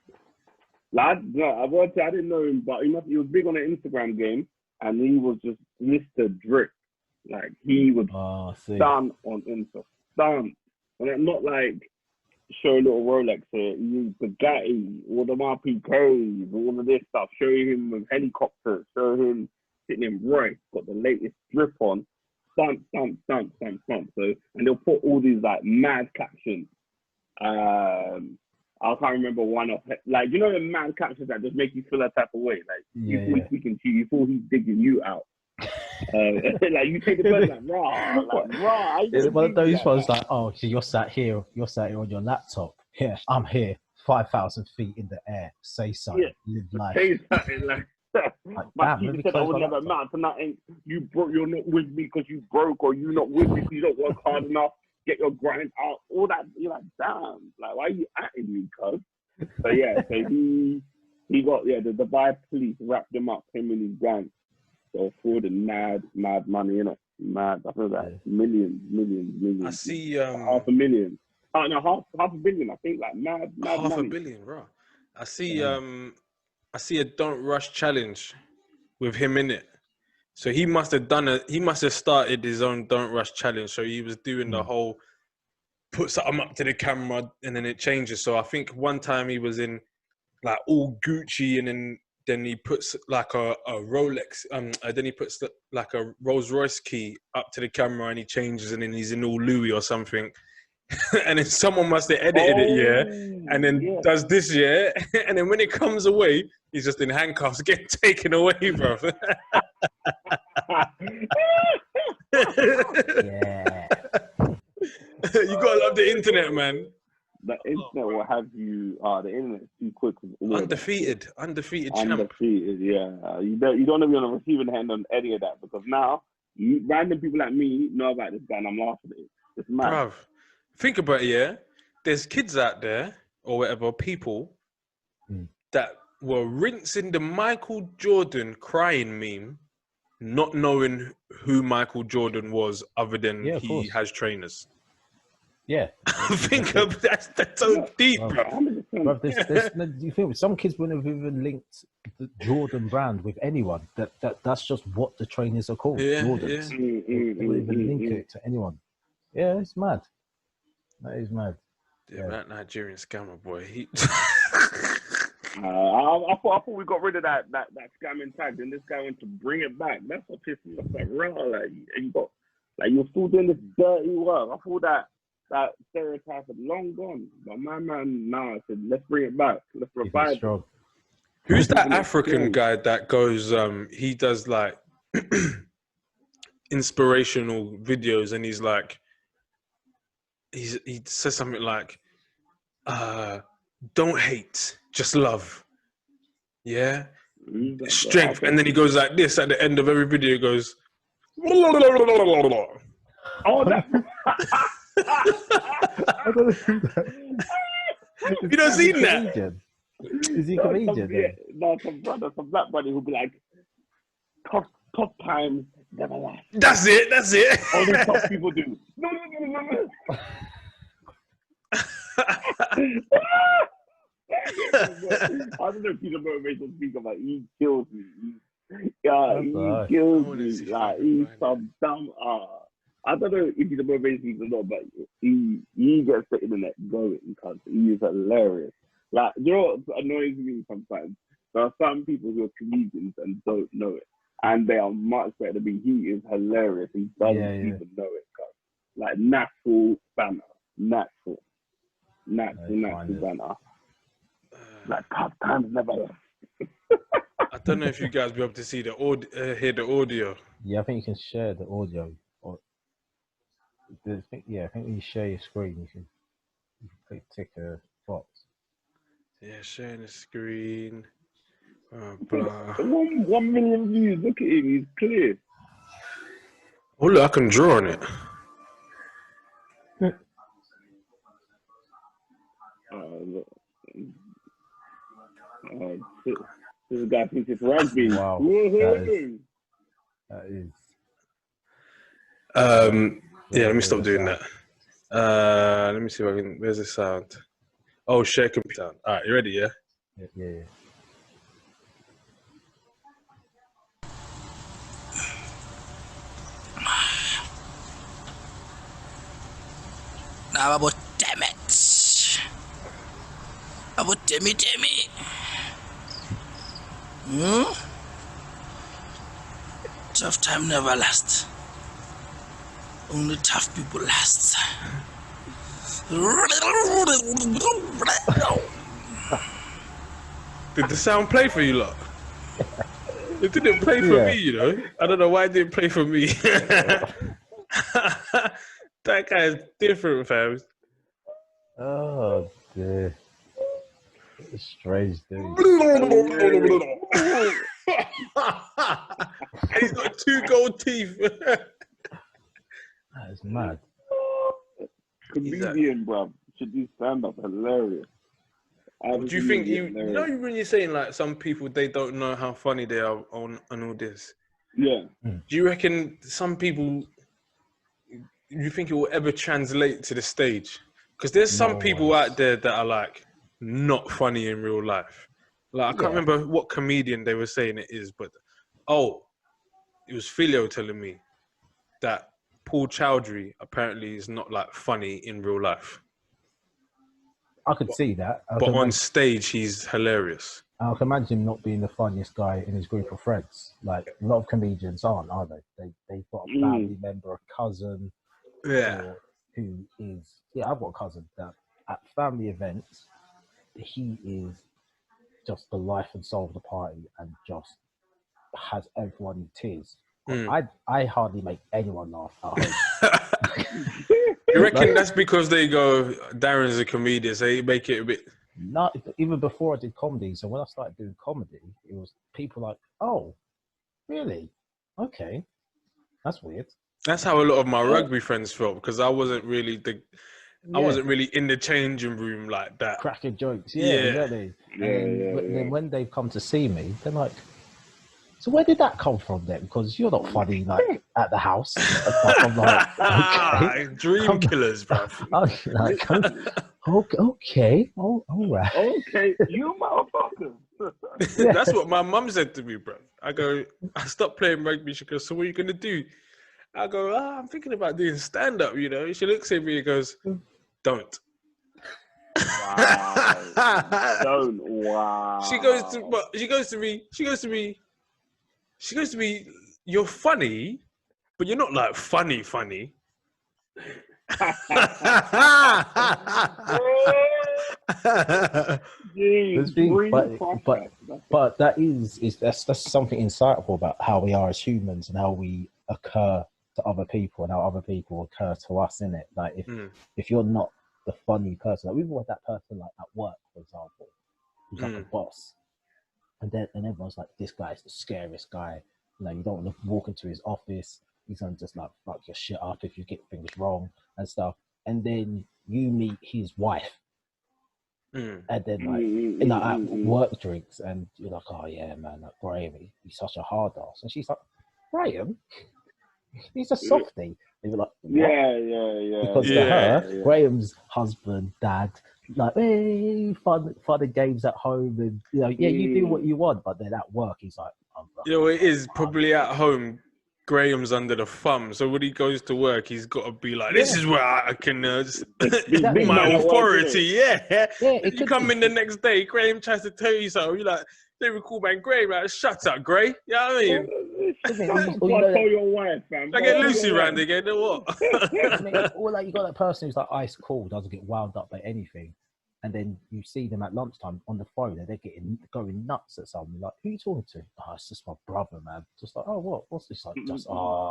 Like, I didn't know him, but he was big on an Instagram game, and he was just Mr. Drip. Like he was done on Insta, done, and not like show a little Rolex here, use Bugatti, all the RPKs, all of this stuff, show him with helicopters, show him sitting in Royce, got the latest drip on, stunt. So, and they'll put all these like mad captions. I can't remember one of like, you know, the mad captions that just make you feel that type of way. Like he's speaking to you, you thought he's digging you out. Like you take the person like raw. It's one of those ones like, oh, so you're sat here on your laptop. Here, I'm here, 5,000 feet in the air. Say something, live life. Say something like. My teacher said I would never amount to nothing. You're not with me because you broke, or you're not with me because you don't work hard enough. Get your grind out. All that. You're like, damn. Like, why are you atting me, cuz? So yeah, so he got the Dubai police wrapped him up, him and his gang. So fraud and mad money, you know, mad. I feel that millions. I see half a million. Oh no, half a billion. I think like mad half money. a billion, bro. I see a Don't Rush challenge with him in it. So he must have started his own Don't Rush challenge. So he was doing the whole put something up to the camera and then it changes. So I think one time he was in like all Gucci and then he puts like a Rolex, then he puts like a Rolls Royce key up to the camera and he changes and then he's in all Louis or something. And then someone must have edited it, and then does this, and then when it comes away, he's just in handcuffs, getting taken away, bro. You gotta love the internet, man. The internet will have you. The internet's too quick. Undefeated champ. Undefeated, yeah. You don't want to be on the receiving end on any of that because now random people like me know about this guy and I'm laughing at it. It's mad. Bruv, think about it, yeah. There's kids out there or whatever, people that were rinsing the Michael Jordan crying meme, not knowing who Michael Jordan was other than he has trainers. Yeah. Think of that's so deep, bro. You feel some kids wouldn't have even linked the Jordan brand with anyone. That's just what the trainers are called. Jordans. They wouldn't even link it to anyone. Yeah, it's mad. That is mad. Yeah, that Nigerian scammer boy. I thought we got rid of that scamming tag, and this guy went to bring it back. That's what pissed me off. Like, you're still doing this dirty work. I thought that stereotype had long gone. But my man now said, let's bring it back. Let's revive it. Who's that African guy that goes, he does like inspirational videos and he's like, he says something like, don't hate, just love. Yeah? Strength. And then he goes like this at the end of every video, he goes, oh, that. I don't know who that is. You don't seen that? Is he a comedian? no, some black brother who'll be like, tough times never last. That's it. Only tough people do. No. I don't know if he's a motivational speaker, but he kills me. He kills me. Like, he's some dumb. I don't know if he's a motivational speaker or not, but he gets the internet going because he is hilarious. Like, you know what annoys me sometimes? There are some people who are comedians and don't know it, and they are much better than me. He is hilarious. He doesn't even know it. Like, natural banner. Natural banner. Like, tough times never last. I don't know if you guys will be able to see the hear the audio. Yeah, I think you can share the audio. I think when you share your screen, you can tick a box. Yeah, sharing the screen. Blah. 1 million views. Look at him. He's clear. Oh, look, I can draw on it. This guy thinks it's rugby. Wow. That is. Yeah, let me stop doing that. Let me see if I can. Where's the sound? Oh, share computer. All right, you ready? Yeah. Yeah. Now, about damn it. About damn it. Tough time never lasts. Only tough people last. Did the sound play for you, lot? It didn't play for me, you know. I don't know why it didn't play for me. That guy is different, fam. Oh dear. Strange dude. And he's got 2 gold teeth. That is mad. Comedian, bruv. Should do stand up. Hilarious. Do you think you know when you're saying like some people they don't know how funny they are on all this? Yeah. Do you reckon some people? You think it will ever translate to the stage? Because there's some people out there that are like not funny in real life. Like I can't remember what comedian they were saying it is, but it was Filio telling me that Paul Chowdhury apparently is not like funny in real life. I could see that. But on stage, he's hilarious. I can imagine him not being the funniest guy in his group of friends. Like a lot of comedians aren't, are they? They've got a family member, a cousin, who is. Yeah, I've got a cousin that at family events, he is just the life and soul of the party and just has everyone in tears. I hardly make anyone laugh at home. You reckon that's because they go, Darren's a comedian, so they make it a bit... No, even before I did comedy, so when I started doing comedy, it was people like, oh, really? Okay, that's weird. That's how a lot of my rugby friends felt, because I wasn't really I wasn't really in the changing room like that. Cracking jokes, exactly. Then when they come to see me, they're like, so where did that come from then? Because you're not funny like at the house. I'm like, okay. Dream killers, bro. I'm like, okay, all right. Okay, you motherfucker. That's what my mum said to me, bro. I stopped playing rugby. She goes, so what are you going to do? I go, I'm thinking about doing stand-up, you know. She looks at me and goes, don't. Wow. Don't. Wow. She goes to me, you're funny, but you're not like funny. But that's something insightful about how we are as humans and how we occur to other people and how other people occur to us, innit? Like if you're not the funny person, like we've got that person like at work, for example, who's like a boss. And everyone's like, this guy's the scariest guy. You know, you don't want to walk into his office. He's gonna just like fuck your shit up if you get things wrong and stuff. And then you meet his wife, And then like at work drinks, and you're like, oh yeah, man, like Graham, he's such a hard ass, and she's like, Graham, he's a softie. And you're like, what? Yeah. Because to her, Graham's husband, dad, like, hey, fun and games at home, and you do what you want, but then at work, he's like, it is probably at home. Graham's under the thumb, so when he goes to work, he's got to be like, "This is where I can my authority." You come in the next day, Graham tries to tell you something. You're like, "They recall, man, Graham, like, shut up, Gray." You know what I mean? Tell your wife, fam. I get Lucy around again. Then what? Or like you got that person who's like ice cool, doesn't get wound up by anything. And then you see them at lunchtime on the phone, and they're going nuts at someone. Like, who are you talking to? Oh, it's just my brother, man. Just like, oh, what? What's this? Like, just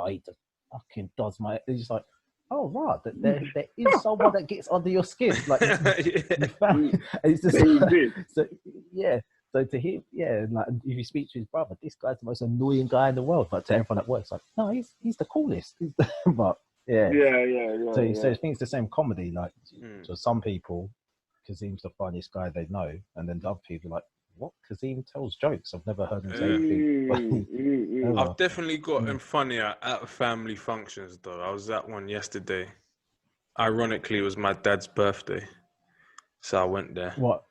he just fucking does my. It's just like, oh, right. There is someone that gets under your skin. Like, you found. It's just so yeah. So to him, like if you speak to his brother, this guy's the most annoying guy in the world. But to everyone at work, it's like, no, he's the coolest. But yeah. So I think it's the same comedy. Like, to some people, Kazeem's the funniest guy they know, and then the other people are like, what? Kazeem tells jokes. I've never heard him say anything. I've definitely gotten funnier at family functions, though. I was at one yesterday. Ironically, it was my dad's birthday, so I went there. What?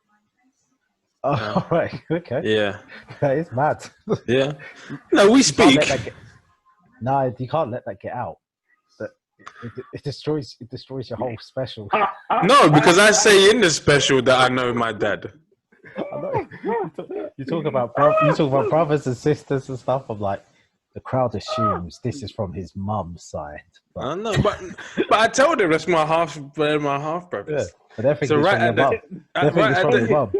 Oh, right. Okay. Yeah. That is mad. Yeah. No, we speak. No, you can't let that get out. It destroys your whole special. No, because I say in the special that I know my dad. You talk about brothers and sisters and stuff. I'm like, the crowd assumes this is from his mum's side. But, I know, but I told them that's my half brothers. Yeah, but they're from your mum.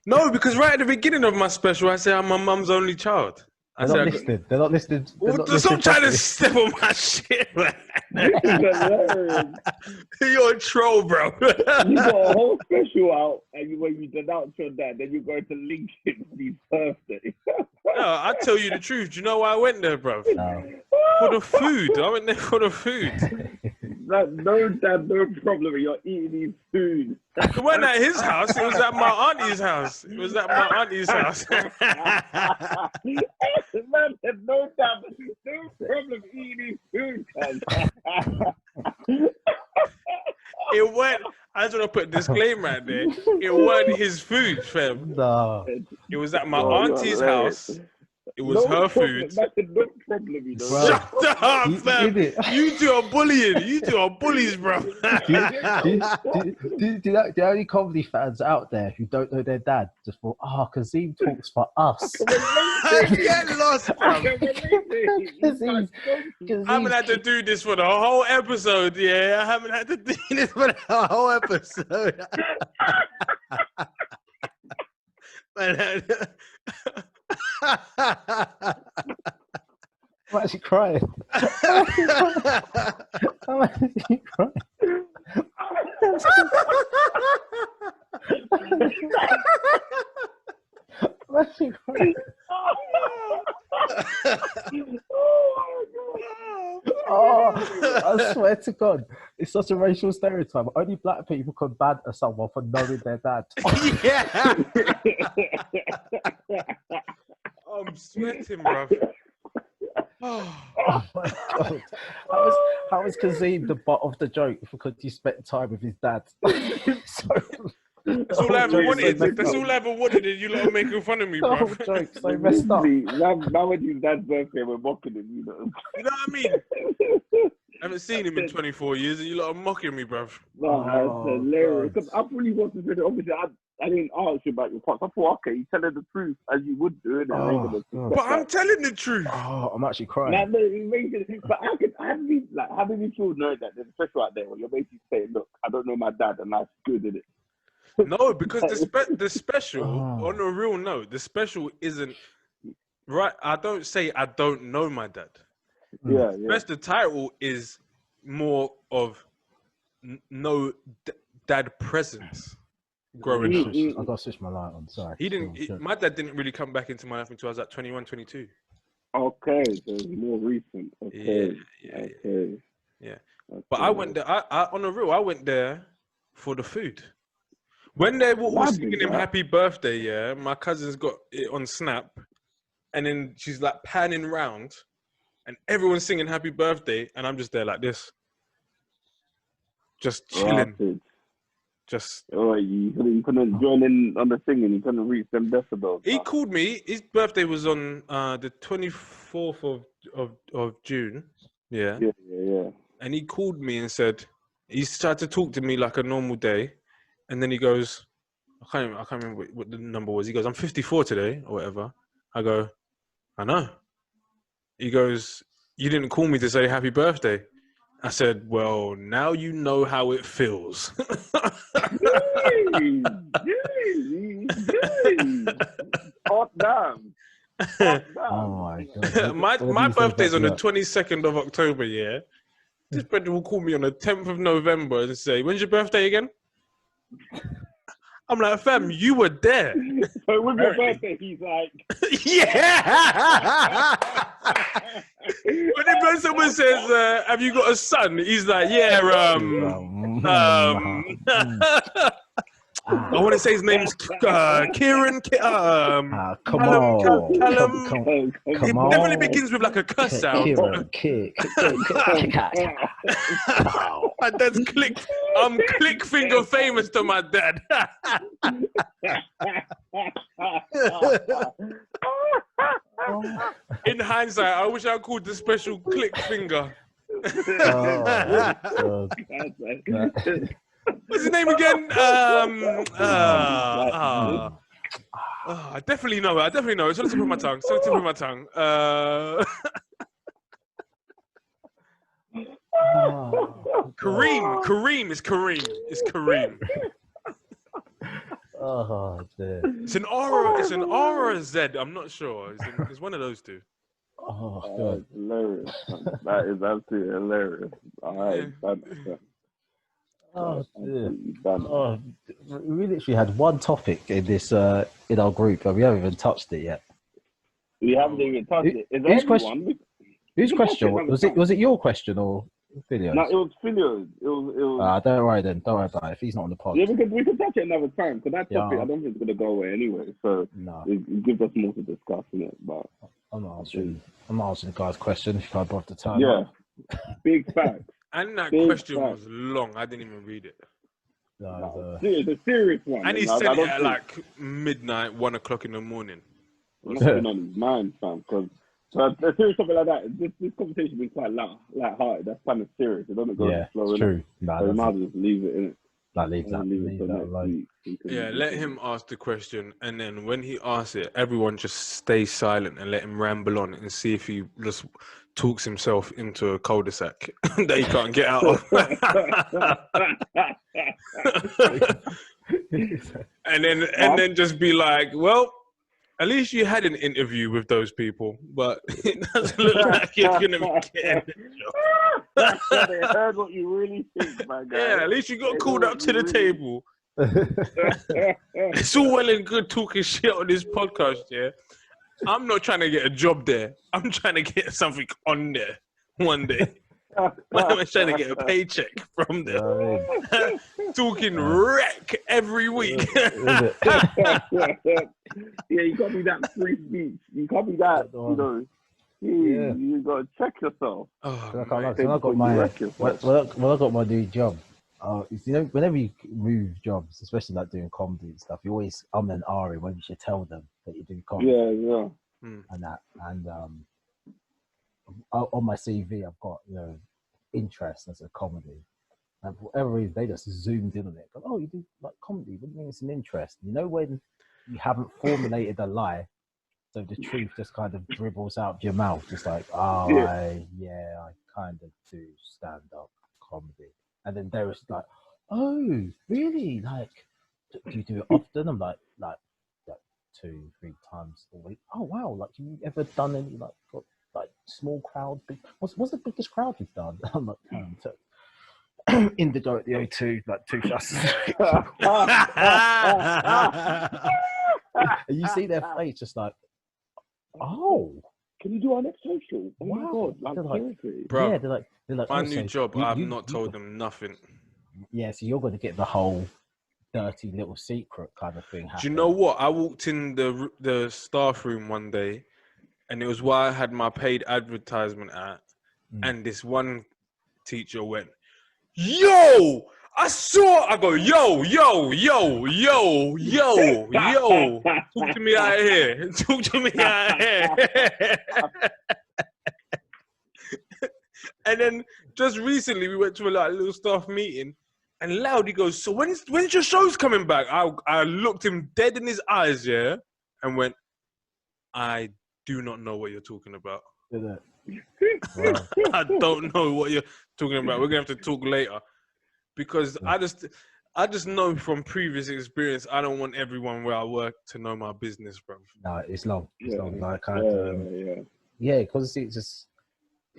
No, because right at the beginning of my special, I say I'm my mum's only child. They're not listening. Stop trying to step on my shit, man. You're a troll, bro. You got a whole special out, and when you denounce your dad, then you're going to link it with his birthday. No, I tell you the truth. Do you know why I went there, bro? No. For the food. I went there for the food. No, dad, no problem. You're eating his food. It wasn't at his house. It was at my auntie's house. Man said, no problem eating his food. It went. I just want to put a disclaimer out there. It wasn't his food, fam. No. It was at my auntie's house. It was her food. That's no problem, you know. Shut up, fam. You two are bullying. You two are bullies, bro. Do the only comedy fans out there who don't know their dad just thought, Kazeem talks for us. Get lost, bro. I haven't had to do this for the whole episode, yeah. I haven't had to do this for the whole episode. I'm actually crying. I'm actually crying. Oh, I swear to God, it's such a racial stereotype. Only black people can banter someone for knowing their dad. Yeah. I'm sweating, bro. Oh my God. How is Kazeem the butt of the joke because you spent time with his dad? That's all I ever wanted. That's all I ever wanted. And you lot are making fun of me, bro. The whole joke's so messed up. Now when his dad's birthday, we're mocking him, you know. You know what I mean? I haven't seen him in 24 years and you lot are mocking me, bro. No, that's hilarious. Because I really wanted to, obviously, I didn't ask you about your pops. I thought, okay, you telling the truth as you would do it. But I'm telling the truth. Oh, I'm actually crying. But how many people know that there's a special out there where you're basically saying, look, I don't know my dad, and that's good, isn't it? No, because the special, on a real note, the special isn't right. I don't say I don't know my dad. Yeah. The title is more of no dad presence growing up. I got to switch my light on. Sorry. My dad didn't really come back into my life until I was at 21, 22. Okay, so it's more recent. Okay. Yeah. But I went there. I on the real, I went there for the food. When they were all Imagine singing him that. happy birthday, yeah, my cousin's got it on Snap, and then she's like panning round, and everyone's singing happy birthday, and I'm just there like this, just chilling, Rotted. just. Oh, you couldn't join in on the singing. You couldn't reach them decibels. He Huh? called me. His birthday was on the 24th of June, yeah, Yeah. and he called me and said he tried to talk to me like a normal day, and then he goes, I can't remember what the number was. He goes, I'm 54 today or whatever. I go, I know. He goes, you didn't call me to say happy birthday. I said, well, now you know how it feels. Hot damn. Oh my god. my birthday's on the 22nd of October, yeah. This brother will call me on the 10th of November and say, when's your birthday again? I'm like, fam, you were there. So with your birthday, he's like, yeah. When someone says, have you got a son? He's like, yeah, I want to say his name's Kieran. Come Callum. on. It Come on. definitely begins with like a cuss sound. My dad's click. I'm click finger famous to my dad. In hindsight, I wish I called the special click finger. What's his name again? I definitely know it. It's on the tip of my tongue. Kareem. It's Kareem. Oh dear. It's an aura. It's an aura Z. I'm not sure. It's one of those two. Oh oh, god. it's hilarious. That is absolutely hilarious. All right. Oh dear. Oh, we literally had one topic in this in our group, and we haven't even touched it yet. We haven't even touched it. Is whose everyone? Whose question was it? Was it your question or Filio's? No, it was Filio's. It was. Don't worry then. Don't worry about it. If he's not on the pod. Yeah, we could touch it another time because that topic Yeah. I don't think it's gonna go away anyway. So No, it gives us more to discuss in it. But I'm not answering the guy's question. If you can't bother to turn yeah, up. big facts. And that Big question fact. was long. I didn't even read it. No, It's a serious one. And he I said it don't at think like midnight, 1 o'clock in the morning. it's nothing on his mind, fam. Because a serious topic like that, this conversation has been quite light-hearted. That's kind of serious. It doesn't go yeah, slow it's enough. true. No, So we might as well just leave it in it. leave that alone. Yeah, let him ask the question, and then when he asks it, everyone just stay silent and let him ramble on and see if he just talks himself into a cul-de-sac that he can't get out of. and then just be like, well, at least you had an interview with those people, but it doesn't look like you're going to be getting a job. They heard what you really think, my guy. Yeah, at least you got called up to the table. It's all well and good talking shit on this podcast, yeah. I'm not trying to get a job there. I'm trying to get something on there one day. I'm trying to get a paycheck from there. Talking wreck every week. Yeah, you can't be that free speech. You can't be that, you got to check yourself. When I got my new job, whenever you move jobs, especially like doing comedy and stuff, you always and Ari when you should tell them that you do comedy. Yeah. And that, and on my CV, I've got interest as a comedy, and for whatever reason, they just zoomed in on it. Like, oh, you do like comedy? What do you mean it's an interest? When you haven't formulated a lie, so the truth just kind of dribbles out of your mouth, just like, I kind of do stand-up comedy. And then they was like, oh, really? Like, do you do it often? I'm like 2-3 times a week. Oh, wow. Like, have you ever done any, like, got, like small crowd? What's the biggest crowd you've done? I'm like, Indigo at the O2, like 2 shots. And you see their face just like, oh, can you do our next social? Oh wow. My God, seriously. Bro, yeah, they're like my new job, I've not told them nothing. Yeah, so you're going to get the whole dirty little secret kind of thing happened. Do you know what? I walked in the staff room one day, and it was why I had my paid advertisement at, and this one teacher went, "Yo, I go, yo, talk to me out of here. Talk to me out of here." And then just recently we went to a little staff meeting, and loud he goes, "So when's your shows coming back?" I looked him dead in his eyes, yeah, and went, "I do not know what you're talking about. Wow. I don't know what you're talking about. We're gonna have to talk later." Because I just know from previous experience, I don't want everyone where I work to know my business, bro. No, it's long. It's long. Like, Yeah. Because it's just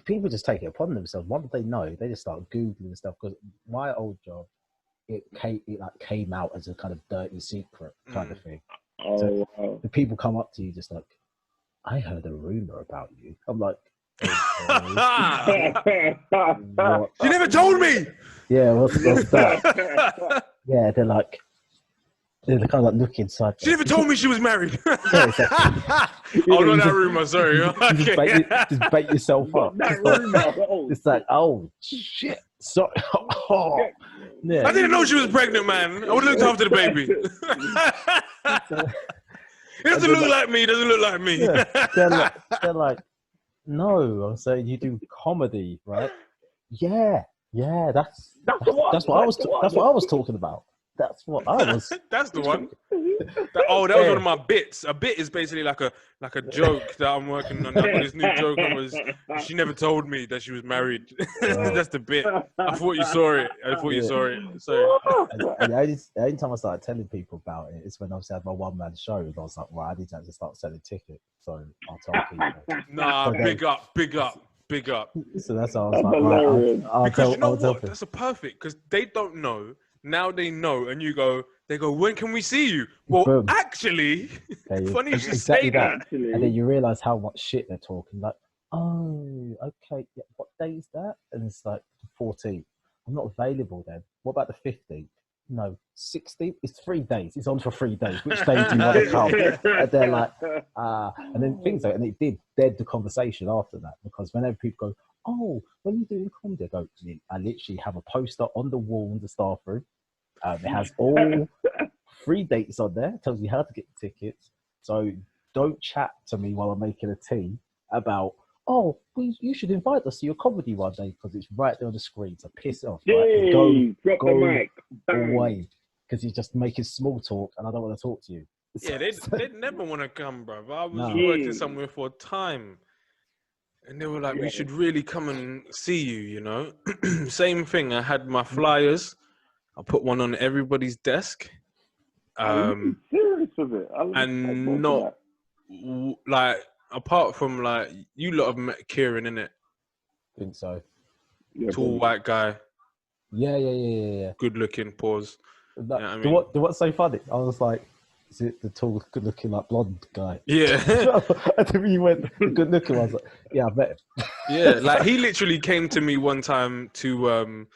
people just take it upon themselves. Once they know, they just start googling stuff. Because my old job, it came out as a kind of dirty secret kind of thing. Oh, so wow. the people come up to you just like, "I heard a rumor about you." I'm like, okay. What? You never told me. Yeah, what's that? Yeah, they're kind of like look inside. She never told me she was married. Yeah, exactly. Oh, not that rumor. Sorry. You just bait yourself up. It's like, oh shit. Sorry. Oh, yeah. I didn't know she was pregnant, man. I would have looked after the baby. It doesn't look like me. It doesn't look like me. Yeah. They're like, no. I'm saying you do comedy, right? Yeah. That's what I was talking about. That's what I was. That's the one. That was one of my bits. A bit is basically like a joke that I'm working on. This new joke was she never told me that she was married. That's the bit. I thought you saw it. Sorry. And the only time I started telling people about it is when I was had my one-man show, and I was like, well, I need to actually start selling tickets. So I'll tell people. Nah, big up. So that's how I was like, right, because you know what? That's a perfect, because they don't know. Now they know, and they go, when can we see you? Well, boom. Actually, funny you should say that. And then you realise how much shit they're talking. Like, oh, okay, yeah, what day is that? And it's like 14th. I'm not available then. What about the 15th? No, 16th. It's 3 days. It's on for 3 days. Which day do you want to come? And they're like, and then things like, and it did dead the conversation after that, because whenever people go, oh, when you're doing comedy, I literally have a poster on the wall in the staff room. It has all 3 dates on there. It tells you how to get tickets. So don't chat to me while I'm making a tea about, oh, you should invite us to your comedy one day, because it's right there on the screen. So piss off. Right? Go the mic. Away, because you're just making small talk, and I don't want to talk to you. Yeah, they'd never want to come, bro. I was working somewhere for a time. And they were like, we should really come and see you, you know? Same thing. I had my flyers. I put one on everybody's desk. Serious with it? And not, like, apart from, like, you lot have met Kieran, innit? I think so. Yeah, tall white guy. Yeah. Good looking, pause. That, I mean, what's so funny? I was like, is it the tall, good looking, like blonde guy? Yeah. And then when you went good looking, I was like, yeah, I met him. Yeah, like he literally came to me one time to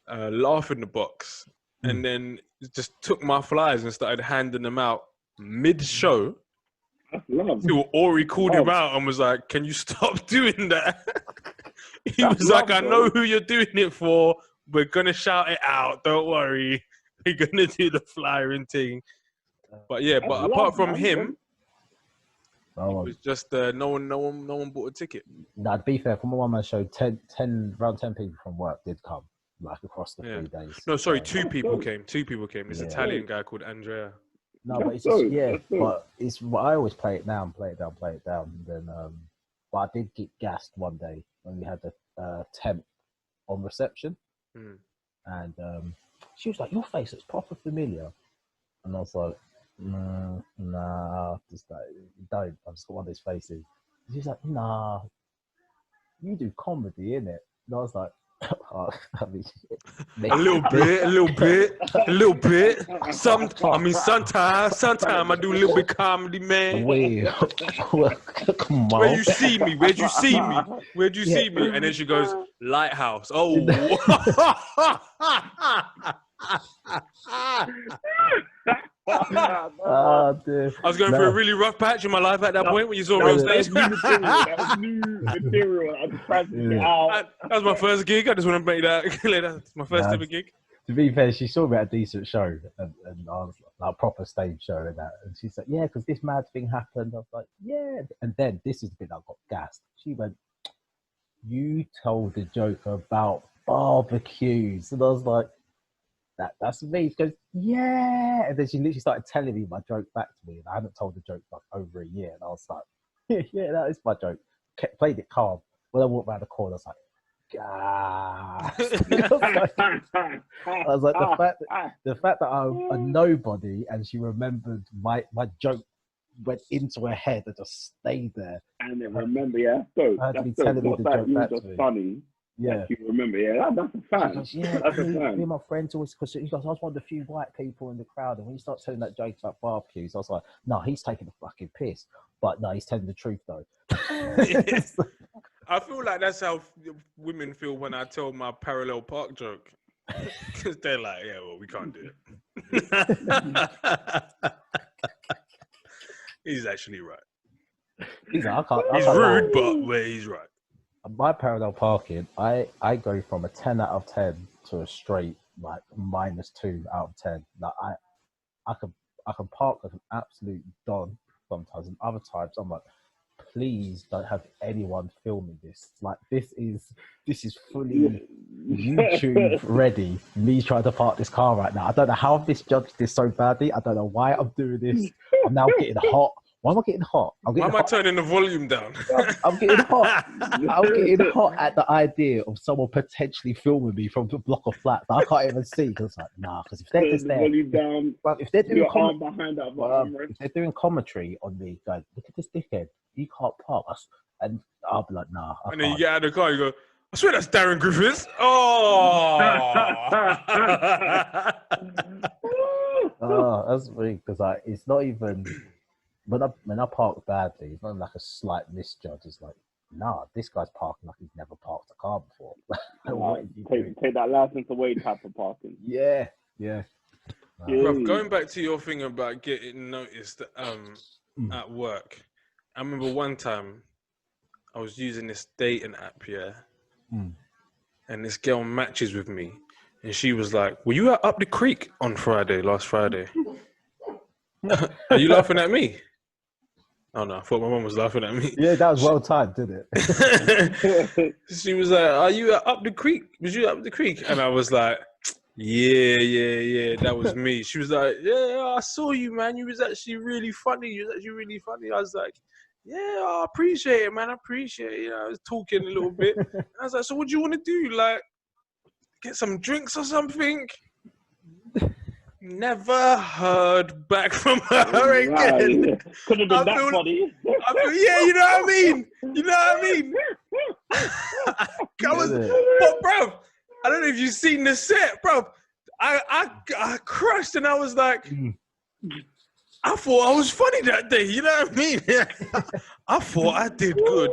laugh in the box, and then just took my flyers and started handing them out mid-show. That's love. Ori called him out and was like, can you stop doing that? He was like, I know who you're doing it for. We're going to shout it out. Don't worry. We're going to do the flyering thing. But yeah, but apart from him, it was just no one bought a ticket. Nah, to be fair, from a one-man show, around 10 people from work did come, like across the 3 days. No, sorry, two people came. This Italian guy called Andrea. No, but it's just, but it's I always play it down. And then, but I did get gassed one day when we had the temp on reception, and she was like, "Your face looks proper familiar," and I was like, "Nah, just like, don't." I've just got one of those faces. And she's like, "Nah, you do comedy, innit?" And I was like, oh, I mean, a little bit. Sometimes I do a little bit comedy, man. Wait, come on. Where'd you see me? And then she goes, Lighthouse. Oh. dear. I was going through a really rough patch in my life at that point when you saw me on stage. That was new material. I just tried to get out. That was my first gig. I just want to make that clear. That's my first ever gig. To be fair, she saw me at a decent show and I was like a proper stage show and that. And she's like, yeah, because this mad thing happened. I was like, yeah. And then this is the bit that got gassed. She went, you told the joke about barbecues. And I was like, that's me. She goes, yeah. And then she literally started telling me my joke back to me. And I hadn't told the joke like over a year. And I was like, yeah, that is my joke. Played it calm. When I walked around the corner, I was like, I was like, the fact that I'm a nobody and she remembered my joke went into her head and just stayed there. And then remember, yeah, so that's telling me the joke you back just to me. funny. Yeah, you remember, yeah, that's a fan. Goes, yeah, that's a fan. me and my friends always, because he goes, I was one of the few white people in the crowd, and when you start telling that joke about barbecues, I was like, no, he's taking the fucking piss, but no, he's telling the truth though. I feel like that's how women feel when I tell my parallel park joke. Because they're like, yeah, well, we can't do it. He's actually right. He's like, he's rude, but he's right. My parallel parking, I go from a 10 out of 10 to a straight like -2 out of 10. Like I can park like an absolute don sometimes, and other times I'm like, please don't have anyone filming this. Like this is fully YouTube ready. Me trying to park this car right now. I don't know how I've misjudged this so badly. I don't know why I'm doing this. I'm now getting hot. Why am I getting hot? Why am I turning the volume down? I'm getting hot. I'm getting hot at the idea of someone potentially filming me from the block of flats that I can't even see. Because like, nah, because if they're just there, if they're doing if they're doing commentary on me, going, look at this dickhead, you can't park us, and I'll be like, nah. And then you get out of the car, you go, I swear that's Darren Griffiths. Oh, oh, that's weird because like it's not even. When I park badly, it's not like a slight misjudge. It's like, nah, this guy's parking like he's never parked a car before. Take that license away type of parking. Yeah. Bruv, going back to your thing about getting noticed at work, I remember one time I was using this dating app, and this girl matches with me, and she was like, were you up the creek on last Friday? Are you laughing at me? Oh no, I thought my mum was laughing at me. Yeah, that was well timed, didn't it? She was like, are you up the creek? Was you up the creek? And I was like, yeah, that was me. She was like, yeah, I saw you, man. You was actually really funny. I was like, yeah, I appreciate it, man. I appreciate it. You know, I was talking a little bit. And I was like, so what do you want to do? Like, get some drinks or something? Never heard back from her again. Right. Could have been that funny. Yeah, you know what I mean? But bruv, I don't know if you've seen the set, bruv. I crushed and I was like, I thought I was funny that day, you know what I mean? I thought I did good.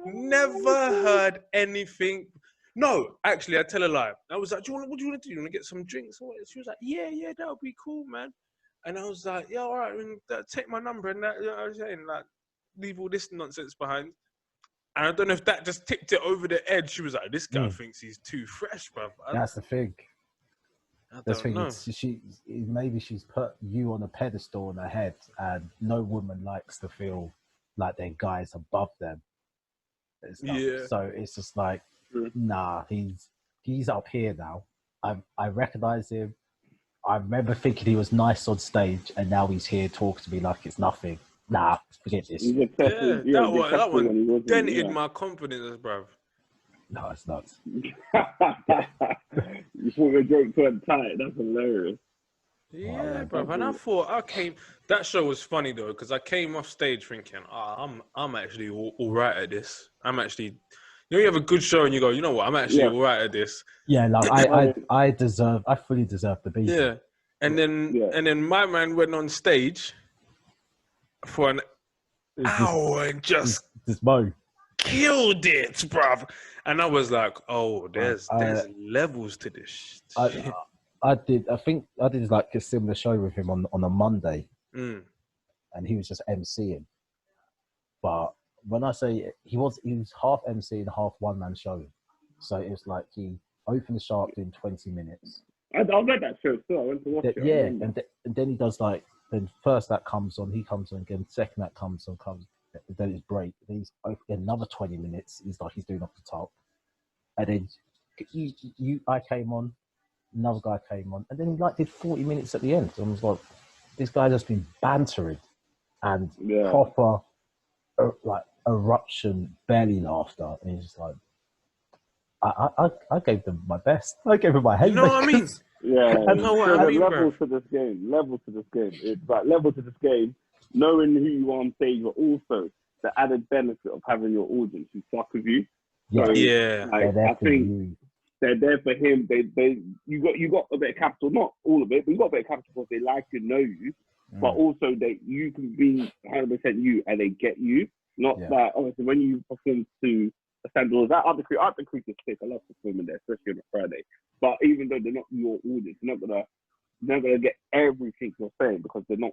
Never heard anything. No, actually, I tell a lie. I was like, what do you want to do? You want to get some drinks? She was like, yeah, that would be cool, man. And I was like, yeah, all right, take my number and that, you know what I'm saying? Like, leave all this nonsense behind. And I don't know if that just tipped it over the edge. She was like, this guy thinks he's too fresh, bruv. That's the thing. That's the thing. Maybe she's put you on a pedestal in her head, and no woman likes to feel like their guy's above them. Yeah. So it's just like, nah, he's up here now. I recognize him. I remember thinking he was nice on stage, and now he's here talking to me like it's nothing. Nah, forget this. That one dented my confidence, bruv. No, it's not. You thought your jokes weren't tight. That's hilarious. Yeah, bruv. And I thought that show was funny though, because I came off stage thinking, I'm actually all right at this. I'm actually. You know, you have a good show and you go, you know what? I'm actually all right at this. Yeah, like I fully deserve the beat. Yeah, and then my man went on stage for an hour and just killed it, bruv. And I was like, oh, there's levels to this. I think I did like a similar show with him on a Monday, and he was just MCing. But when I say he was half MC and half one man show. So it was like he opened the show up in 20 minutes. I read that show still. I went to watch it. Yeah, and then he does like, then first that comes on, he comes on again. Second that comes on, then it's break. Then he's another 20 minutes. He's doing off the top, and then I came on, another guy came on, and then he like did 40 minutes at the end. So I was like, this guy just been bantering and proper like eruption belly laughter, and he's just like, I gave them my best. I gave them my head. You know what I mean? Yeah, level to this game. It's like level to this game, knowing who you are on stage, but also the added benefit of having your audience who fuck with you. Yeah, so, yeah. Like, I think they're there for him. You got a bit of capital, not all of it, but you got a bit of capital because they like to know you, but also that you can be 100% you and they get you. Not that obviously when you perform to a standard, that Art the Creek is sick. I love performing there, especially on a Friday. But even though they're not your audience, they're not gonna get everything you're saying because they're not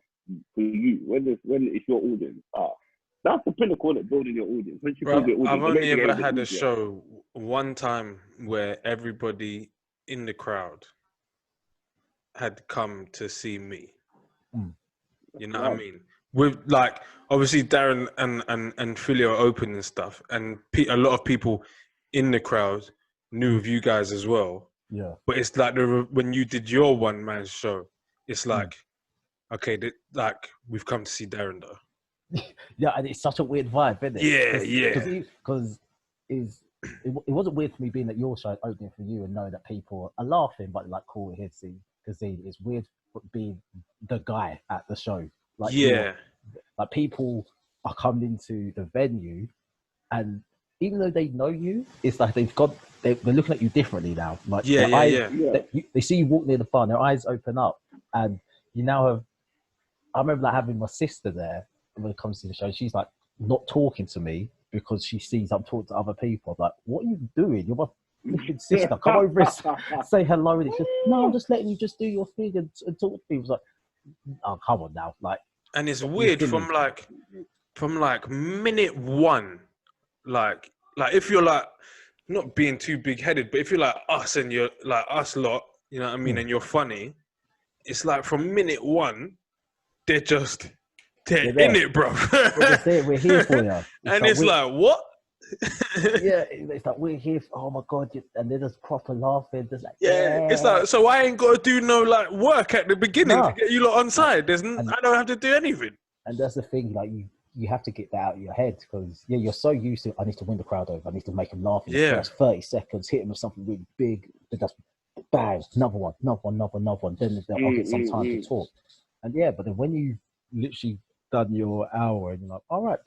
for you. When it's your audience, that's the pinnacle of building your audience. Once you build your audience, I've only ever had a show one time where everybody in the crowd had come to see me. You know what I mean? With like obviously Darran and Philly are open and stuff, and a lot of people in the crowd knew of you guys as well. Yeah. But it's like when you did your one man show, it's like, okay, like we've come to see Darran though. Yeah, and it's such a weird vibe, isn't it? Because it wasn't weird for me being at your show opening for you and knowing that people are laughing, but like cool here to see. Because it's weird being the guy at the show. Like like people are coming into the venue, and even though they know you, it's like they're looking at you differently now. Like they see you walk near the bar, their eyes open up, and you now have. I remember like having my sister there when it comes to the show. She's like not talking to me because she sees I'm talking to other people. I'm like, what are you doing? You're my flipping sister. Come over and say hello. And it's just, no, I'm just letting you just do your thing and talk to people. It's like, oh, come on now, like. And it's weird from like minute one, like if you're like not being too big headed, but if you're like us and you're like us lot, you know what I mean, and you're funny, it's like from minute one, they're in it, bro. We're here for you. It's like what? Yeah, it's like we're here. Oh my god! And they're just proper laughing. Just like it's like, so I ain't got to do no like work at the beginning to get you lot on side. I don't have to do anything. And that's the thing, like you have to get that out of your head because you're so used to. I need to win the crowd over. I need to make them laugh in the first 30 seconds. Hit them with something really big. Then just bang, another one. Then I'll get some time to talk. And but then when you literally done your hour and you're like, all right,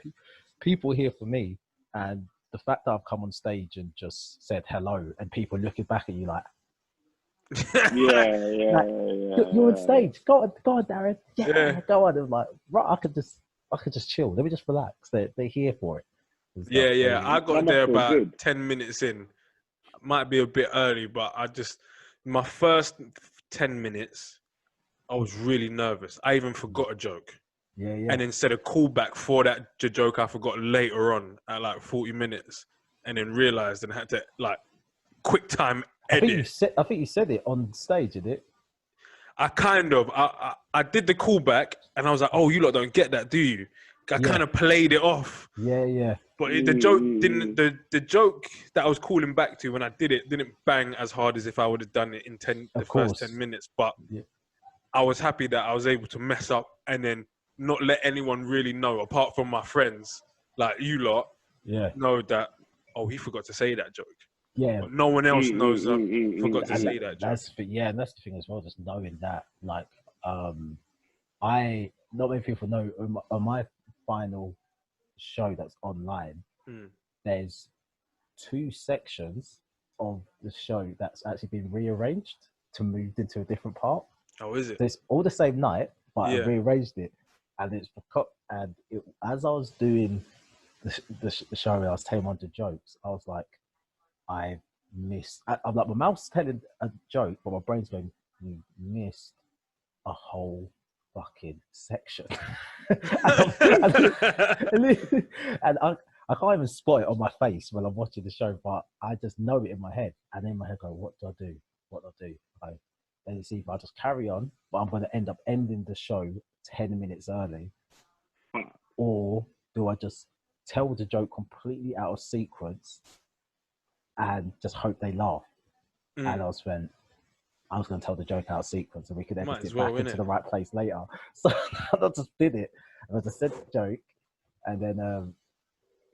people here for me. And the fact that I've come on stage and just said hello and people looking back at you like, you're on stage. Go on, Darran. Go on. And like, right, I could just chill. Let me just relax. They're here for it. I got there about 10 minutes in. Might be a bit early, but my first 10 minutes, I was really nervous. I even forgot a joke. And then said a callback for that joke I forgot later on at like 40 minutes, and then realized and had to like quick time edit. I think you said it on stage, did it? I did the callback, and I was like, "Oh, you lot don't get that, do you?" I kind of played it off. Yeah. But the joke didn't. The joke that I was calling back to when I did it didn't bang as hard as if I would have done it in first 10 minutes. But I was happy that I was able to mess up and then not let anyone really know, apart from my friends, like you lot, know that, oh, he forgot to say that joke. Yeah. But no one else knows that forgot to say that joke. And that's the thing as well, just knowing that. Like, not many people know, on my final show that's online, there's 2 sections of the show that's actually been rearranged to move into a different part. Oh, is it? It's all the same night, but I rearranged it. And as I was doing the show, I was telling one of the jokes. I was like, I'm like, my mouth's telling a joke, but my brain's going, you missed a whole fucking section. And I can't even spot it on my face when I'm watching the show, but I just know it in my head. And in my head, go, what do I do? What do I do? And it's either I just carry on, but I'm going to end up ending the show 10 minutes early, or do I just tell the joke completely out of sequence and just hope they laugh? And I was going to tell the joke out of sequence, and we could edit it back into the right place later. So I just did it, and I just said the joke, and then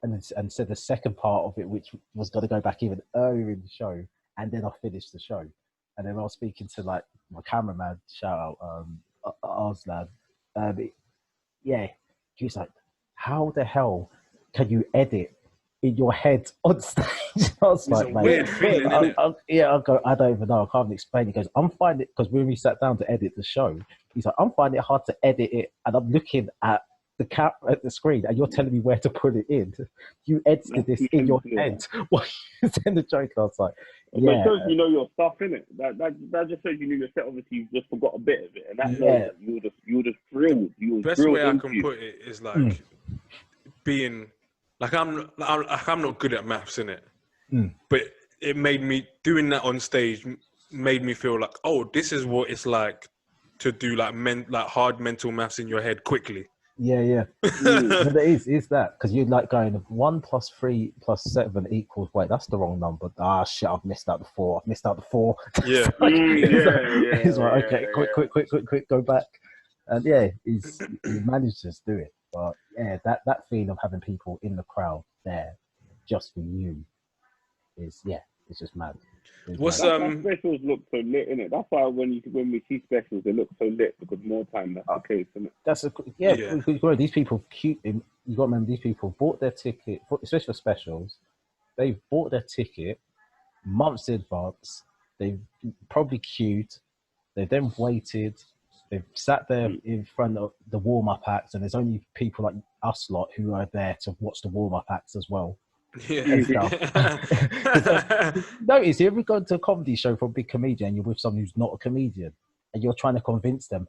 and said the second part of it, which was going to go back even earlier in the show, and then I finished the show. And then I was speaking to like my cameraman, shout out Arslan. Yeah, he was like, "How the hell can you edit in your head on stage?" I was like, "Mate, weird feeling, isn't it?" I go, "I don't even know. I can't even explain." He goes, "I'm finding it," because when we sat down to edit the show, he's like, "I'm finding it hard to edit it, and I'm looking at at the screen, and you're telling me where to put it in. You edited this in your head while you send the joke." I was like, "Yeah." It shows you know your stuff, innit? That just shows you knew your set. Obviously, you just forgot a bit of it, and that knows that you were just thrilled. Best way I can put it is like being like I'm not good at maths, innit? But it made me doing that on stage made me feel like, oh, this is what it's like to do like hard mental maths in your head quickly. Yeah. No, there is that, because you're like going 1 + 3 + 7 = wait, that's the wrong number. Ah, shit, I've missed out the 4. Yeah. He's like, okay, quick, go back. And yeah, he managed to do it. But yeah, that feeling of having people in the crowd there just for you is, yeah, it's just mad. That's why specials look so lit, innit? That's why when we see specials, they look so lit, because more time that's the case, innit? These people cute. You got to remember, these people bought their ticket, especially for specials. They've bought their ticket months in advance. They've probably queued. They've then waited. They've sat there in front of the warm-up acts, and there's only people like us lot who are there to watch the warm-up acts as well. And stuff. Notice, if we go to a comedy show for a big comedian, you're with someone who's not a comedian, and you're trying to convince them,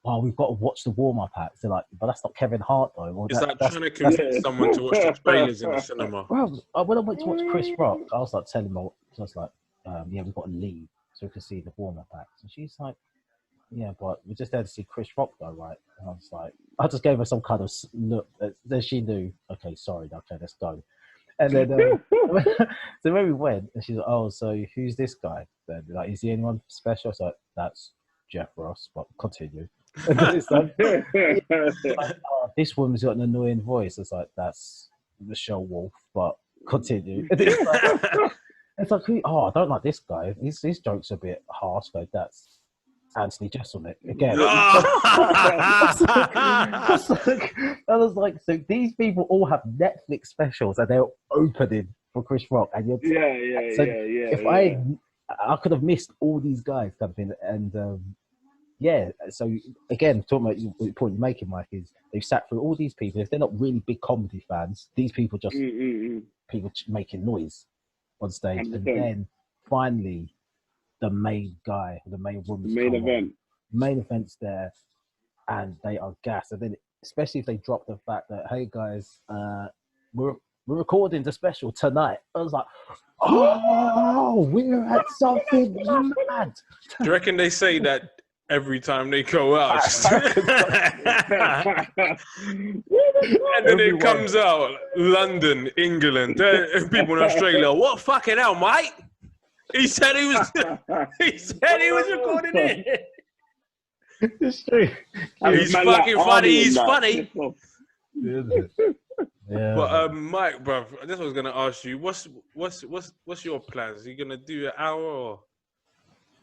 "Oh, we've got to watch the warm-up acts." They're like, "But that's not Kevin Hart, though." Or it's like trying to convince someone to watch the trailers in the cinema. Well, when I went to watch Chris Rock, I was like telling her, I was like, "Yeah, we've got to leave so we can see the warm-up acts." And she's like, "Yeah, but we're just there to see Chris Rock, though, right?" And I was like, I just gave her some kind of look. Then she knew, okay, sorry, okay, let's go. And then, so when we went, and she's like, "Oh, so who's this guy? Then, like, is he anyone special?" I was like, "That's Jeff Ross," but continue. And then it's like, "Oh, this woman's got an annoying voice." It's like, "That's Michelle Wolf," but continue. And it's like, "Oh, I don't like this guy. His jokes are a bit harsh." Like, "That's Anthony Jeselnik again." I was like, so these people all have Netflix specials and they're opening for Chris Rock, and you're I could have missed all these guys kind of thing. And so again, talking about the point you're making, Mike, is they've sat through all these people. If they're not really big comedy fans, these people just people making noise on stage, and then finally the main guy, the main woman, main event's there, and they are gassed. And then, especially if they drop the fact that, "Hey guys, we're recording the special tonight," I was like, "Oh, we're at something mad." Do you reckon they say that every time they go out? And then it comes out, London, England, people in Australia, "What fucking hell, mate? He said he was recording it." It's true. He's fucking funny. He's funny. Yeah. But Mike, bro, this was gonna ask you, what's your plans? Are you gonna do an hour or?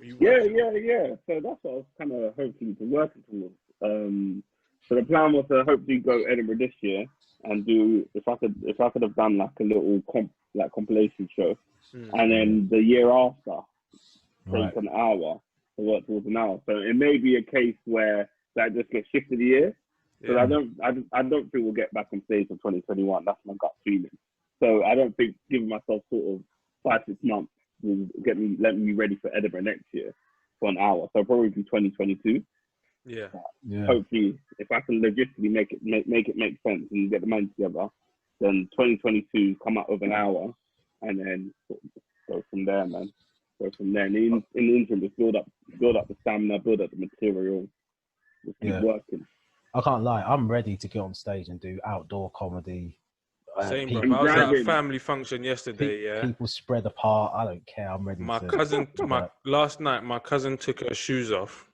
Yeah. So that's what I was kind of hoping to work towards. So the plan was to hopefully go Edinburgh this year and do, if I could have done like a little compilation show, and then the year after take an hour to work towards an hour. So it may be a case where that just gets shifted a year. So I don't think we'll get back on stage in 2021. That's my gut feeling. So I don't think giving myself sort of 5-6 months will let me ready for Edinburgh next year for an hour. So probably 2022. Yeah. Yeah. Hopefully, if I can logistically make it make sense and get the money together, then 2022 come up with an hour, and then go from there, man. Go from there. And in the interim, just build up the stamina, build up the material, just keep working. I can't lie. I'm ready to get on stage and do outdoor comedy. Same, bro. People, I was at a family function yesterday. Yeah. People spread apart. I don't care. I'm ready. Last night, my cousin took her shoes off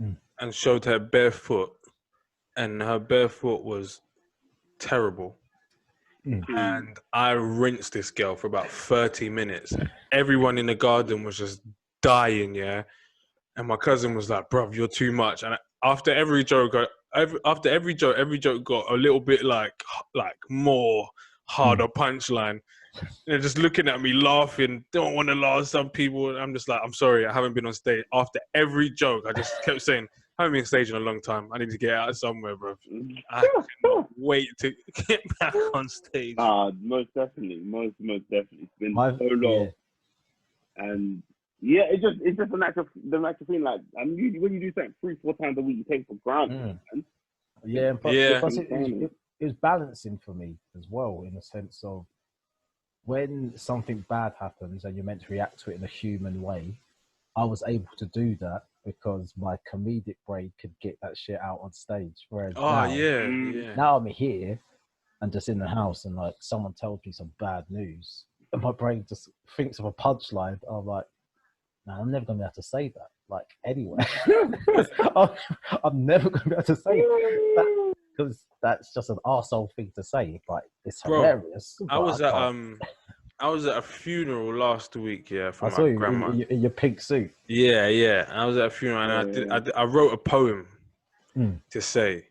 Mm. and showed her barefoot, and her barefoot was terrible. Mm. And I rinsed this girl for about 30 minutes. Everyone in the garden was just dying, yeah. And my cousin was like, "Bruv, you're too much." And after every joke, every joke got a little bit like more harder punchline. And they're just looking at me laughing, don't want to laugh. Some people, and I'm just like, I'm sorry, I haven't been on stage. After every joke, I just kept saying, I haven't been on stage in a long time. I need to get out somewhere, bro. I cannot wait to get back on stage. Most definitely. It's been so long. Yeah. And yeah, it's just the natural thing. Like, when you do something 3-4 times a week, you take for granted, man. Yeah, but Yeah. it was balancing for me as well, in the sense of when something bad happens and you're meant to react to it in a human way, I was able to do that because my comedic brain could get that shit out on stage. Whereas now I'm here and just in the house and like someone tells me some bad news and my brain just thinks of a punchline. I'm like, no, I'm never going to be able to say that. Like, anyway. I'm never going to be able to say that because that's just an arsehole thing to say. Like, it's hilarious. I was at a funeral last week, for my grandma. In your pink suit. Yeah. I was at a funeral and I wrote a poem to say.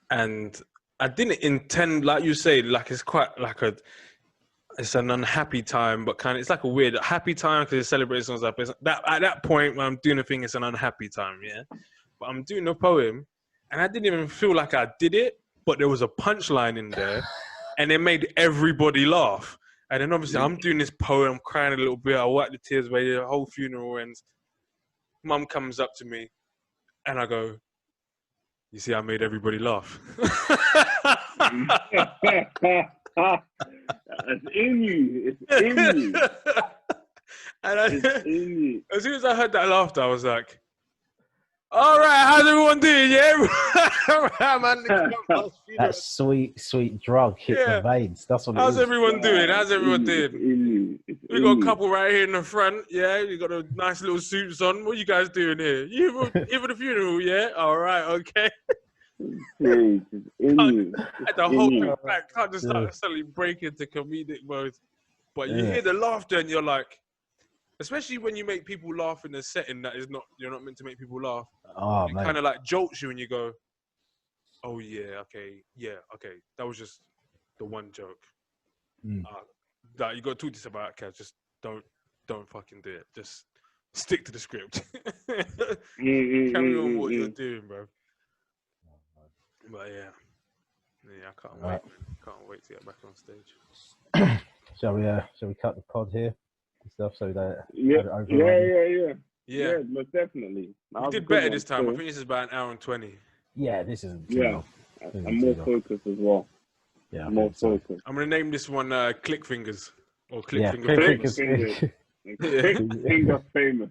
And I didn't intend, like you say, like it's quite like it's an unhappy time, but it's like a weird happy time because it's celebrating someone's life. At that point when I'm doing a thing, it's an unhappy time, yeah. But I'm doing a poem, and I didn't even feel like I did it, but there was a punchline in there, and it made everybody laugh. And then obviously I'm doing this poem, crying a little bit. I wipe the tears away. The whole funeral ends. Mum comes up to me, and I go, "You see, I made everybody laugh." It's in you. It's in you. And as soon as I heard that laughter, I was like, "All right, how's everyone doing? Yeah, all right, man." That sweet drug hit the veins. That's what. How's everyone doing? We got a couple right here in the front. Yeah, you got a nice little suits on. What are you guys doing here? You here for the funeral? Yeah. All right. Okay. The whole thing back can't just start suddenly break into comedic mode. But you hear the laughter and you're like, especially when you make people laugh in a setting that is not, you're not meant to make people laugh. It kind of like jolts you and you go, oh yeah, okay, that was just the one joke. That you got to talk to us about, Kaz. Just don't fucking do it. Just stick to the script. Carry on what you're doing, bro. But yeah, I can't wait. Can't wait to get back on stage. Shall we cut the pod here and stuff so that yeah, most definitely. You did better this time. I think this is about an hour and 20. Yeah, this isn't too long. I'm more focused as well. Yeah, more focused. I'm gonna name this one Click Fingers or Click Fingers. Finger famous.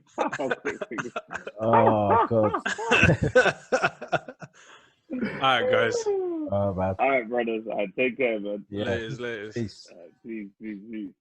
Oh god. Alright, guys. Oh man. Alright, brothers. Take care, man. Yeah. Laters. Peace. Peace.